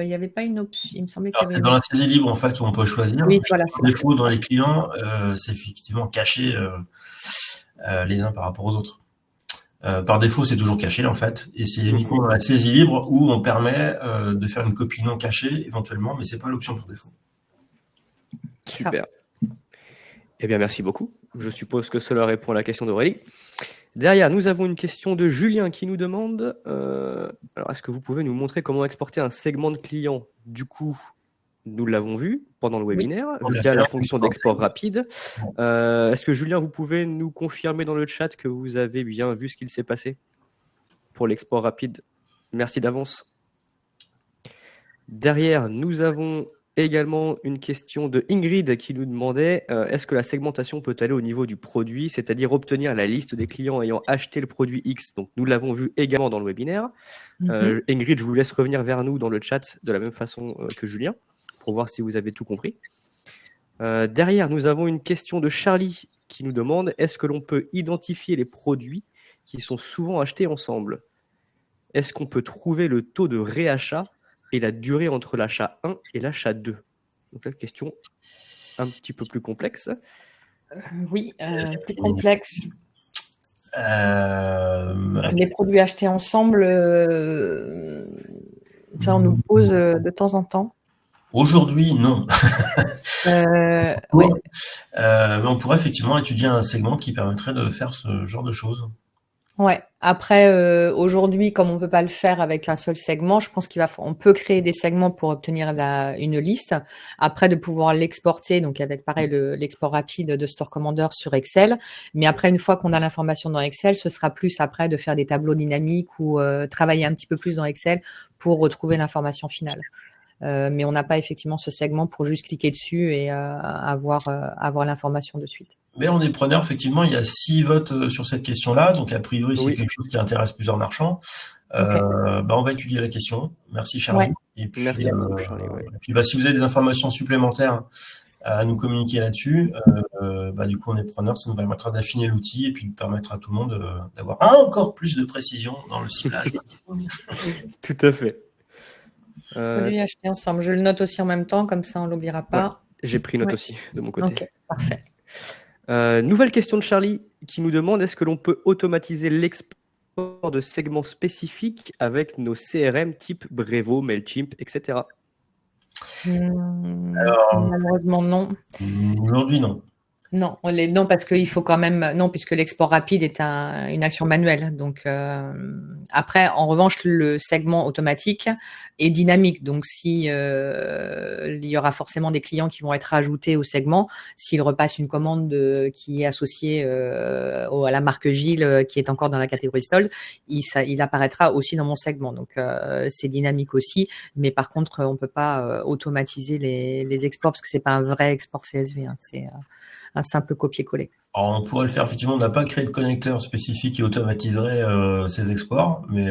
Speaker 2: Il n'y avait pas une option. Il me semblait qu'il y avait
Speaker 1: c'est dans la saisie libre en fait où on peut choisir.
Speaker 2: Oui, voilà.
Speaker 1: Par défaut, dans les clients, c'est effectivement caché les uns par rapport aux autres. Par défaut, c'est toujours caché en fait, et c'est uniquement dans la saisie libre où on permet de faire une copie non cachée éventuellement, mais c'est pas l'option par défaut.
Speaker 3: Super. Eh bien, merci beaucoup. Je suppose que cela répond à la question d'Aurélie. Derrière, nous avons une question de Julien qui nous demande alors, est-ce que vous pouvez nous montrer comment exporter un segment de client? Du coup, nous l'avons vu pendant le webinaire
Speaker 1: on l'a
Speaker 3: via
Speaker 1: fait
Speaker 3: la
Speaker 1: là.
Speaker 3: fonction d'export rapide. Est-ce que Julien, vous pouvez nous confirmer dans le chat que vous avez bien vu ce qu'il s'est passé pour l'export rapide? Merci d'avance. Derrière, nous avons également une question de Ingrid qui nous demandait est-ce que la segmentation peut aller au niveau du produit, c'est-à-dire obtenir la liste des clients ayant acheté le produit X? Donc, nous l'avons vu également dans le webinaire. Ingrid, je vous laisse revenir vers nous dans le chat de la même façon que Julien pour voir si vous avez tout compris. Derrière, nous avons une question de Charlie qui nous demande est-ce que l'on peut identifier les produits qui sont souvent achetés ensemble? Est-ce qu'on peut trouver le taux de réachat et la durée entre l'achat 1 et l'achat 2? Donc là, question un petit peu plus complexe.
Speaker 2: Oui, plus complexe. Les produits achetés ensemble, ça on nous pose de temps en temps.
Speaker 1: Aujourd'hui, non.
Speaker 2: Oui.
Speaker 1: Mais on pourrait effectivement étudier un segment qui permettrait de faire ce genre de choses.
Speaker 2: Ouais. Après, aujourd'hui, comme on peut pas le faire avec un seul segment, je pense on peut créer des segments pour obtenir une liste. Après, de pouvoir l'exporter, donc avec pareil l'export rapide de Store Commander sur Excel. Mais après, une fois qu'on a l'information dans Excel, ce sera plus après de faire des tableaux dynamiques ou travailler un petit peu plus dans Excel pour retrouver l'information finale. Mais on n'a pas effectivement ce segment pour juste cliquer dessus et avoir l'information de suite.
Speaker 1: Mais on est preneur, effectivement, il y a 6 votes sur cette question-là, donc a priori c'est
Speaker 3: Oui.
Speaker 1: quelque chose qui intéresse plusieurs marchands.
Speaker 2: Okay.
Speaker 1: On va étudier la question. Merci Charlie.
Speaker 2: Ouais.
Speaker 1: Et puis,
Speaker 3: Merci beaucoup, Charlie. Ouais.
Speaker 1: Et puis si vous avez des informations supplémentaires à nous communiquer là-dessus, du coup on est preneur, ça nous permettra d'affiner l'outil et puis permettra à tout le monde d'avoir encore plus de précision dans le ciblage.
Speaker 3: Tout à fait.
Speaker 2: Produits achetés ensemble. Je le note aussi en même temps, comme ça on l'oubliera pas.
Speaker 3: Ouais, j'ai pris note aussi de mon côté.
Speaker 2: Ok, parfait.
Speaker 3: Nouvelle question de Charlie qui nous demande est-ce que l'on peut automatiser l'export de segments spécifiques avec nos CRM type Brevo, Mailchimp, etc.
Speaker 2: Malheureusement non.
Speaker 1: Aujourd'hui non.
Speaker 2: Non, non, parce qu'il faut quand même, non, puisque l'export rapide est une action manuelle. Donc après, en revanche, le segment automatique est dynamique. Donc si il y aura forcément des clients qui vont être ajoutés au segment, s'ils repassent une commande qui est associée à la marque Gilles, qui est encore dans la catégorie sold, il apparaîtra aussi dans mon segment. Donc c'est dynamique aussi, mais par contre, on peut pas automatiser les exports parce que c'est pas un vrai export CSV. Hein, c'est un simple copier-coller.
Speaker 1: Alors, on pourrait le faire, effectivement, on n'a pas créé de connecteur spécifique qui automatiserait ces exports, mais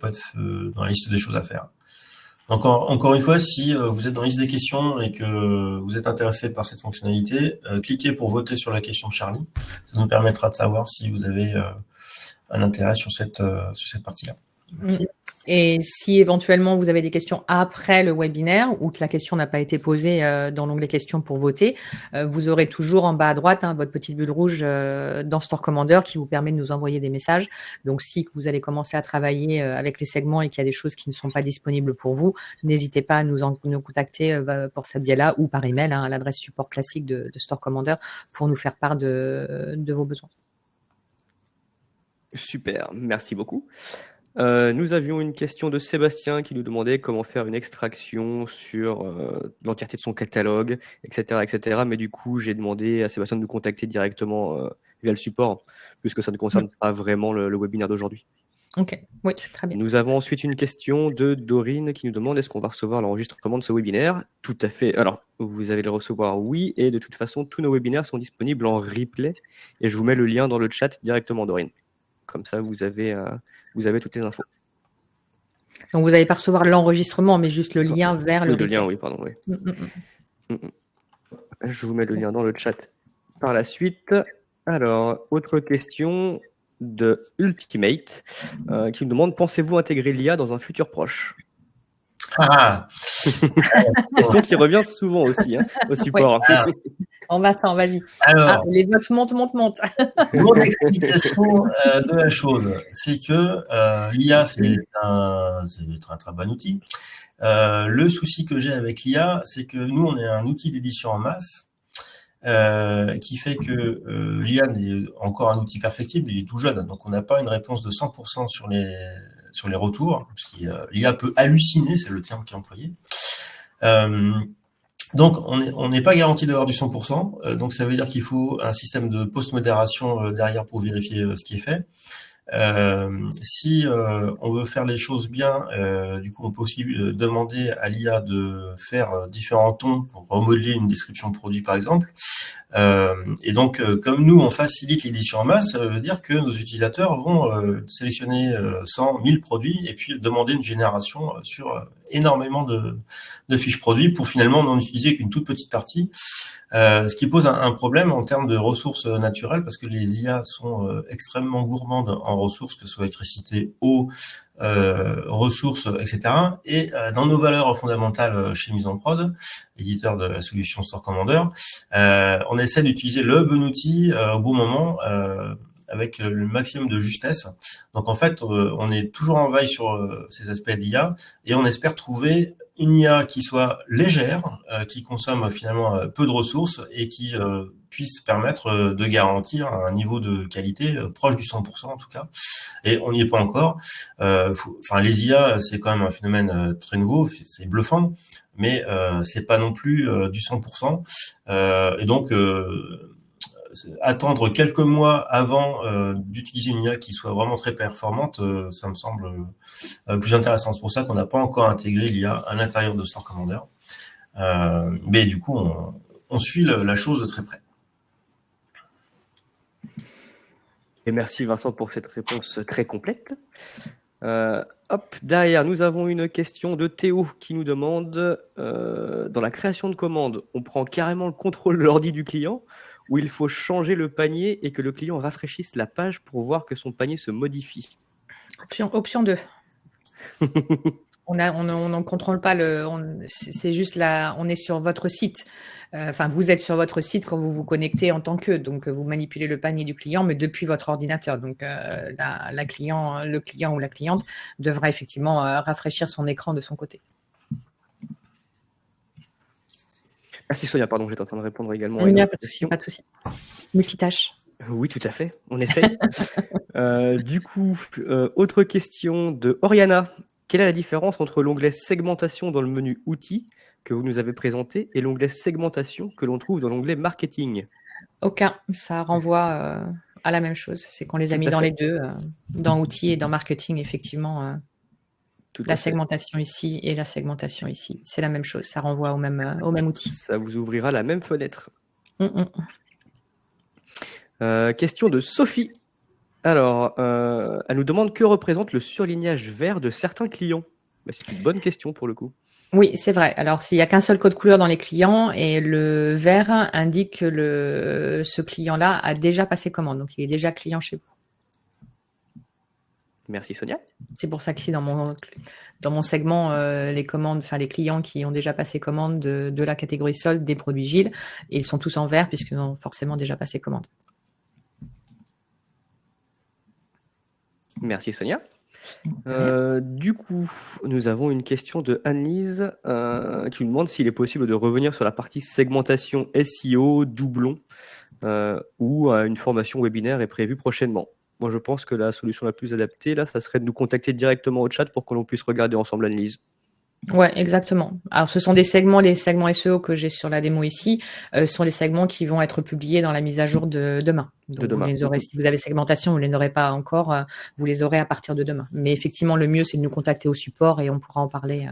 Speaker 1: pas dans la liste des choses à faire. Encore une fois, si vous êtes dans la liste des questions et que vous êtes intéressé par cette fonctionnalité, cliquez pour voter sur la question de Charlie. Ça nous permettra de savoir si vous avez un intérêt sur cette partie-là. Merci.
Speaker 2: Et si éventuellement vous avez des questions après le webinaire ou que la question n'a pas été posée dans l'onglet questions pour voter, vous aurez toujours en bas à droite votre petite bulle rouge dans Store Commander qui vous permet de nous envoyer des messages. Donc si vous allez commencer à travailler avec les segments et qu'il y a des choses qui ne sont pas disponibles pour vous, n'hésitez pas à nous contacter pour cette biais-là ou par email à l'adresse support classique de Store Commander pour nous faire part de vos besoins.
Speaker 3: Super, merci beaucoup. Nous avions une question de Sébastien qui nous demandait comment faire une extraction sur l'entièreté de son catalogue, etc., etc. Mais du coup, j'ai demandé à Sébastien de nous contacter directement via le support, puisque ça ne concerne pas vraiment le webinaire d'aujourd'hui.
Speaker 2: Ok, oui, très bien.
Speaker 3: Nous avons ensuite une question de Dorine qui nous demande est-ce qu'on va recevoir l'enregistrement de ce webinaire? Tout à fait. Alors, vous allez le recevoir, oui, et de toute façon, tous nos webinaires sont disponibles en replay, et je vous mets le lien dans le chat directement, Dorine. Comme ça, vous avez toutes les infos.
Speaker 2: Donc, vous n'allez pas recevoir l'enregistrement, mais juste le lien vers le replay.
Speaker 3: Le lien, oui, pardon. Oui. Je vous mets le lien dans le chat par la suite. Alors, autre question de Ultimate qui nous demande pensez-vous intégrer l'IA dans un futur proche? Question qui revient souvent aussi au support.
Speaker 2: Ouais. Vas-y.
Speaker 1: Alors,
Speaker 2: les votes montent.
Speaker 1: Mon explication de la chose, c'est que l'IA, c'est un très bon outil. Le souci que j'ai avec l'IA, c'est que nous, on est un outil d'édition en masse. qui fait que l'IA est encore un outil perfectible, il est tout jeune, donc on n'a pas une réponse de 100% sur les retours, parce que l'IA peut halluciner, c'est le terme qui est employé. Donc, on n'est pas garanti d'avoir du 100%, donc ça veut dire qu'il faut un système de post-modération derrière pour vérifier ce qui est fait. Si on veut faire les choses bien, du coup, on peut aussi demander à l'IA de faire différents tons pour remodeler une description de produit, par exemple. Et donc, comme nous, on facilite l'édition en masse, ça veut dire que nos utilisateurs vont sélectionner 100, 1000 produits et puis demander une génération sur énormément de fiches produits pour finalement n'en utiliser qu'une toute petite partie. Ce qui pose un problème en termes de ressources naturelles, parce que les IA sont extrêmement gourmandes en ressources, que ce soit électricité, eau, ressources, etc. Et dans nos valeurs fondamentales chez Mise en Prod, éditeur de la solution Store Commander, on essaie d'utiliser le bon outil au bon moment, avec le maximum de justesse. Donc en fait, on est toujours en veille sur ces aspects d'IA et on espère trouver une IA qui soit légère, qui consomme finalement peu de ressources et qui puisse permettre de garantir un niveau de qualité proche du 100% en tout cas. Et on n'y est pas encore. Les IA, c'est quand même un phénomène très nouveau, c'est bluffant, mais c'est pas non plus du 100%. Et donc attendre quelques mois avant d'utiliser une IA qui soit vraiment très performante, ça me semble plus intéressant. C'est pour ça qu'on n'a pas encore intégré l'IA à l'intérieur de Store Commander. Mais du coup, on suit la chose de très près.
Speaker 3: Et merci Vincent pour cette réponse très complète. Derrière, nous avons une question de Théo qui nous demande dans la création de commandes, on prend carrément le contrôle de l'ordi du client ou il faut changer le panier et que le client rafraîchisse la page pour voir que son panier se modifie?
Speaker 2: Option 2. On ne contrôle pas c'est juste on est sur votre site. Vous êtes sur votre site quand vous vous connectez en tant que, donc vous manipulez le panier du client, mais depuis votre ordinateur. Donc le client ou la cliente devra effectivement rafraîchir son écran de son côté.
Speaker 3: Merci Sonia, pardon, j'étais en train de répondre également.
Speaker 2: Il n'y a pas de souci. Multitâche.
Speaker 3: Oui, tout à fait, on essaye. Du coup, autre question de Oriana. Quelle est la différence entre l'onglet segmentation dans le menu outils que vous nous avez présenté et l'onglet segmentation que l'on trouve dans l'onglet marketing?
Speaker 2: Aucun, ça renvoie à la même chose. C'est qu'on les a mis dans les deux, dans outils et dans marketing, effectivement. La segmentation ici et la segmentation ici, c'est la même chose. Ça renvoie au même outil.
Speaker 3: Ça vous ouvrira la même fenêtre. Question de Sophie. Alors, elle nous demande que représente le surlignage vert de certains clients. C'est une bonne question pour le coup.
Speaker 2: Oui, c'est vrai. Alors, s'il n'y a qu'un seul code couleur dans les clients et le vert indique que ce client-là a déjà passé commande, donc il est déjà client chez vous.
Speaker 3: Merci Sonia.
Speaker 2: C'est pour ça qu'ici dans mon segment, les clients qui ont déjà passé commande de la catégorie solde des produits Gilles, ils sont tous en vert puisqu'ils ont forcément déjà passé commande.
Speaker 3: Merci Sonia. Du coup, nous avons une question de Anne-Lise qui nous demande s'il est possible de revenir sur la partie segmentation SEO, doublon, ou une formation webinaire est prévue prochainement. Moi, je pense que la solution la plus adaptée, là, ça serait de nous contacter directement au chat pour que l'on puisse regarder ensemble Anne-Lise. Ouais,
Speaker 2: exactement. Alors, ce sont les segments SEO que j'ai sur la démo ici, sont les segments qui vont être publiés dans la mise à jour de demain. Donc, vous les aurez, si vous avez segmentation, vous ne les aurez pas encore, vous les aurez à partir de demain. Mais effectivement, le mieux, c'est de nous contacter au support et on pourra en parler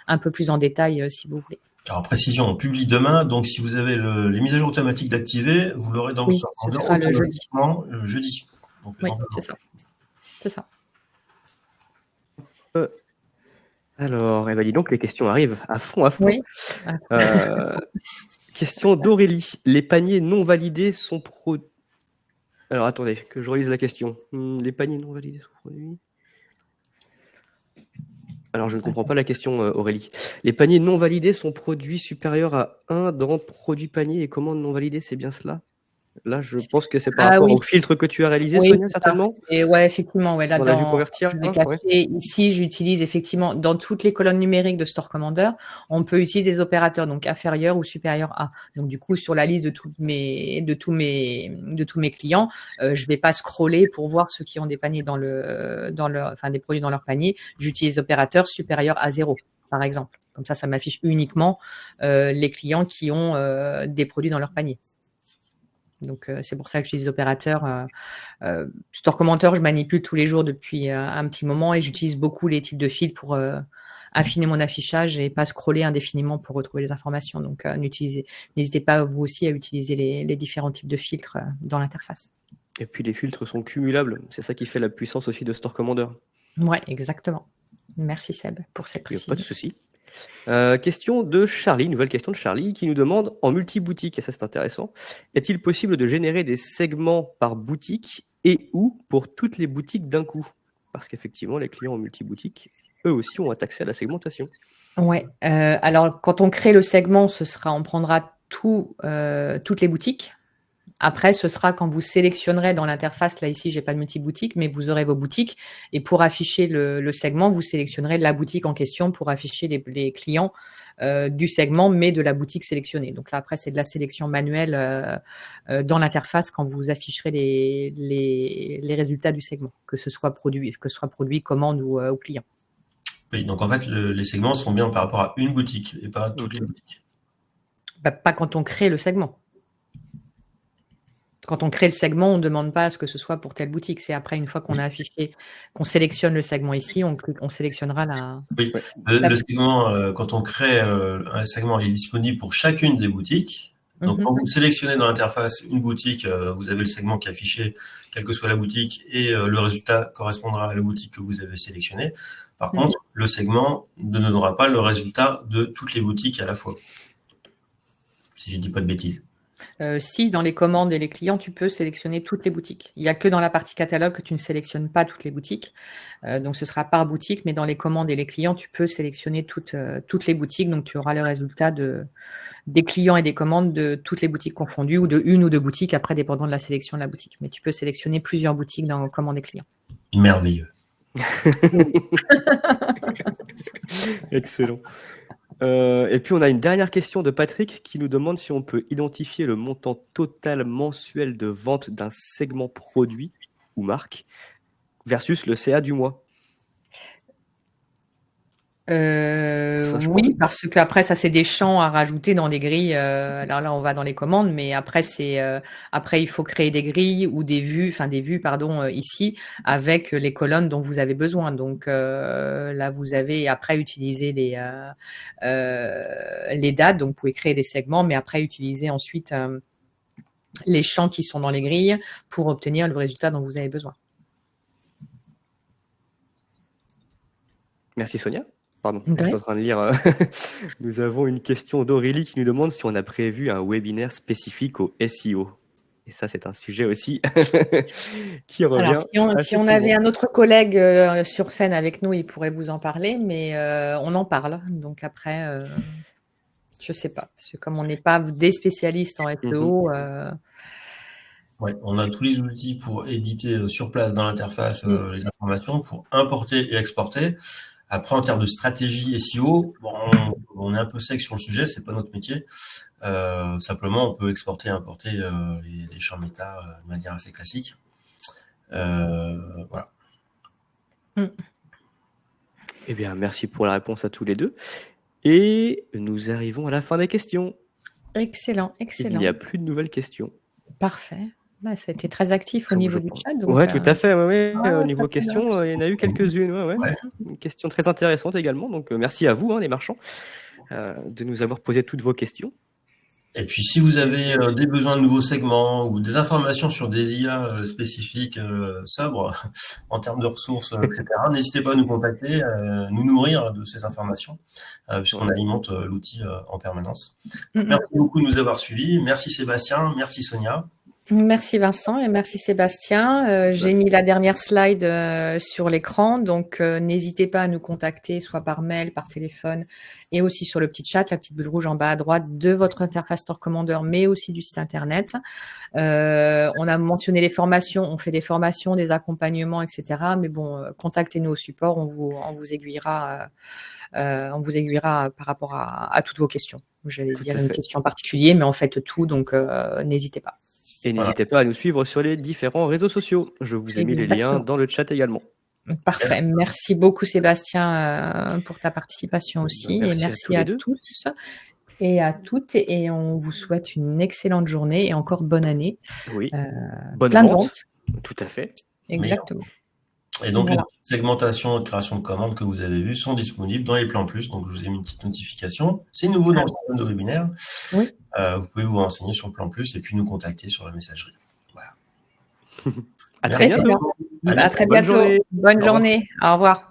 Speaker 2: un peu plus en détail si vous voulez.
Speaker 1: Alors, précision, on publie demain, donc si vous avez les mises à jour automatiques d'activer, vous l'aurez dans
Speaker 2: votre ce sera le
Speaker 1: jeudi. Donc,
Speaker 2: oui, c'est ça. C'est ça.
Speaker 3: Alors, dis donc, les questions arrivent à fond.
Speaker 2: Oui.
Speaker 3: Question d'Aurélie. Les paniers non validés sont produits. Alors, attendez, que je relise la question. Les paniers non validés sont produits. Alors, je ne comprends pas la question, Aurélie. Les paniers non validés sont produits supérieurs à 1 dans produit panier et commande non validée, c'est bien cela? Là, je pense que c'est par rapport
Speaker 2: oui.
Speaker 3: au filtre que tu as réalisé,
Speaker 2: Oui,
Speaker 3: Sonia,
Speaker 2: c'est ça.
Speaker 3: certainement?
Speaker 2: Ouais, effectivement, ouais, là,
Speaker 3: On a vu convertir,
Speaker 2: je vais
Speaker 3: ouais.
Speaker 2: cacher ici, j'utilise effectivement dans toutes les colonnes numériques de Store Commander, on peut utiliser des opérateurs, donc inférieur ou supérieur à. Donc du coup, sur la liste de tous mes clients, je vais pas scroller pour voir ceux qui ont des paniers des produits dans leur panier. J'utilise opérateur supérieur à 0, par exemple. Comme ça m'affiche uniquement les clients qui ont des produits dans leur panier. Donc c'est pour ça que j'utilise l'opérateur. Store Commander, je manipule tous les jours depuis un petit moment et j'utilise beaucoup les types de fils pour affiner mon affichage et pas scroller indéfiniment pour retrouver les informations. Donc n'hésitez pas vous aussi à utiliser les différents types de filtres dans l'interface.
Speaker 3: Et puis les filtres sont cumulables, c'est ça qui fait la puissance aussi de Store Commander.
Speaker 2: Ouais, exactement. Merci Seb pour cette précision.
Speaker 3: Pas de souci. Question de Charlie, nouvelle question de Charlie qui nous demande en multi-boutique, et ça c'est intéressant, est-il possible de générer des segments par boutique et ou pour toutes les boutiques d'un coup? Parce qu'effectivement, les clients en multi-boutique, eux aussi ont accès à la segmentation.
Speaker 2: Ouais, alors quand on crée le segment, on prendra toutes les boutiques. Après, ce sera quand vous sélectionnerez dans l'interface, là ici, j'ai pas de multi-boutique, mais vous aurez vos boutiques. Et pour afficher le segment, vous sélectionnerez la boutique en question pour afficher les clients du segment, mais de la boutique sélectionnée. Donc là, après, c'est de la sélection manuelle dans l'interface quand vous afficherez les résultats du segment, que ce soit produit, commande ou client.
Speaker 1: Oui, donc en fait, les segments sont bien par rapport à une boutique et pas à toutes les boutiques.
Speaker 2: Bah, pas quand on crée le segment. Quand on crée le segment, on ne demande pas à ce que ce soit pour telle boutique. C'est après, une fois qu'on a affiché, qu'on sélectionne le segment ici, on sélectionnera la.
Speaker 1: Oui, le segment, quand on crée un segment, il est disponible pour chacune des boutiques. Donc, quand vous sélectionnez dans l'interface une boutique, vous avez le segment qui est affiché, quelle que soit la boutique, et le résultat correspondra à la boutique que vous avez sélectionnée. Par contre, le segment ne donnera pas le résultat de toutes les boutiques à la fois. Si je ne dis pas de bêtises.
Speaker 2: Si dans les commandes et les clients, tu peux sélectionner toutes les boutiques. Il n'y a que dans la partie catalogue que tu ne sélectionnes pas toutes les boutiques. Donc, ce sera par boutique, mais dans les commandes et les clients, tu peux sélectionner toutes les boutiques. Donc, tu auras le résultat des clients et des commandes de toutes les boutiques confondues ou de une ou deux boutiques, après, dépendant de la sélection de la boutique. Mais tu peux sélectionner plusieurs boutiques dans commandes et clients.
Speaker 1: Merveilleux.
Speaker 3: Excellent. Et puis on a une dernière question de Patrick qui nous demande si on peut identifier le montant total mensuel de vente d'un segment produit ou marque versus le CA du mois.
Speaker 2: Oui, parce qu'après, ça, c'est des champs à rajouter dans des grilles. Alors là, on va dans les commandes, mais après, il faut créer des grilles ou des vues, ici, avec les colonnes dont vous avez besoin. Donc là, vous avez après utilisé les dates. Donc, vous pouvez créer des segments, mais après, utiliser ensuite les champs qui sont dans les grilles pour obtenir le résultat dont vous avez besoin.
Speaker 3: Merci Sonia. Pardon, je suis en train de lire. Nous avons une question d'Aurélie qui nous demande si on a prévu un webinaire spécifique au SEO. Et ça, c'est un sujet aussi qui revient.
Speaker 2: Alors, si on avait un autre collègue sur scène avec nous, il pourrait vous en parler, mais on en parle. Donc après, je ne sais pas. Parce que comme on n'est pas des spécialistes en SEO…
Speaker 1: Ouais, on a tous les outils pour éditer sur place dans l'interface les informations, pour importer et exporter. Après, en termes de stratégie SEO, on est un peu sec sur le sujet, c'est pas notre métier. Simplement, on peut exporter et importer les champs méta de manière assez classique. Voilà.
Speaker 3: Eh bien, merci pour la réponse à tous les deux. Et nous arrivons à la fin des questions.
Speaker 2: Excellent.
Speaker 3: Il n'y a plus de nouvelles questions.
Speaker 2: Parfait. Bah, ça a été très actif au niveau du chat.
Speaker 3: Oui, tout à fait. Au niveau questions, il y en a eu quelques-unes. Une question très intéressante également. Donc, merci à vous, les marchands, de nous avoir posé toutes vos questions.
Speaker 1: Et puis, si vous avez des besoins de nouveaux segments ou des informations sur des IA spécifiques, sobres, en termes de ressources, etc., n'hésitez pas à nous contacter, nous nourrir de ces informations, puisqu'on alimente l'outil en permanence. Merci beaucoup de nous avoir suivis. Merci Sébastien, merci Sonia.
Speaker 2: Merci Vincent et merci Sébastien. J'ai mis la dernière slide sur l'écran, donc n'hésitez pas à nous contacter soit par mail, par téléphone et aussi sur le petit chat, la petite bulle rouge en bas à droite de votre interface Store Commander, mais aussi du site internet. On a mentionné les formations, on fait des formations, des accompagnements, etc. Mais bon, contactez-nous au support, on vous aiguillera par rapport à toutes vos questions. J'allais dire une question en particulier, mais en fait tout, donc n'hésitez pas.
Speaker 3: Et n'hésitez pas à nous suivre sur les différents réseaux sociaux. Je vous ai mis les liens dans le chat également.
Speaker 2: Parfait. Merci beaucoup Sébastien pour ta participation aussi. Merci à tous et à toutes. Et on vous souhaite une excellente journée et encore bonne année.
Speaker 3: Oui.
Speaker 2: Bonne plein vente.
Speaker 3: De vente. Tout à fait.
Speaker 2: Exactement.
Speaker 1: Et donc, les segmentations et création de commandes que vous avez vues sont disponibles dans les plans plus. Donc, je vous ai mis une petite notification. C'est nouveau dans le système de webinaire.
Speaker 2: Oui.
Speaker 1: Vous pouvez vous renseigner sur le plan plus et puis nous contacter sur la messagerie. Voilà.
Speaker 3: À très bientôt.
Speaker 2: À très bientôt. Bonne journée. Au revoir.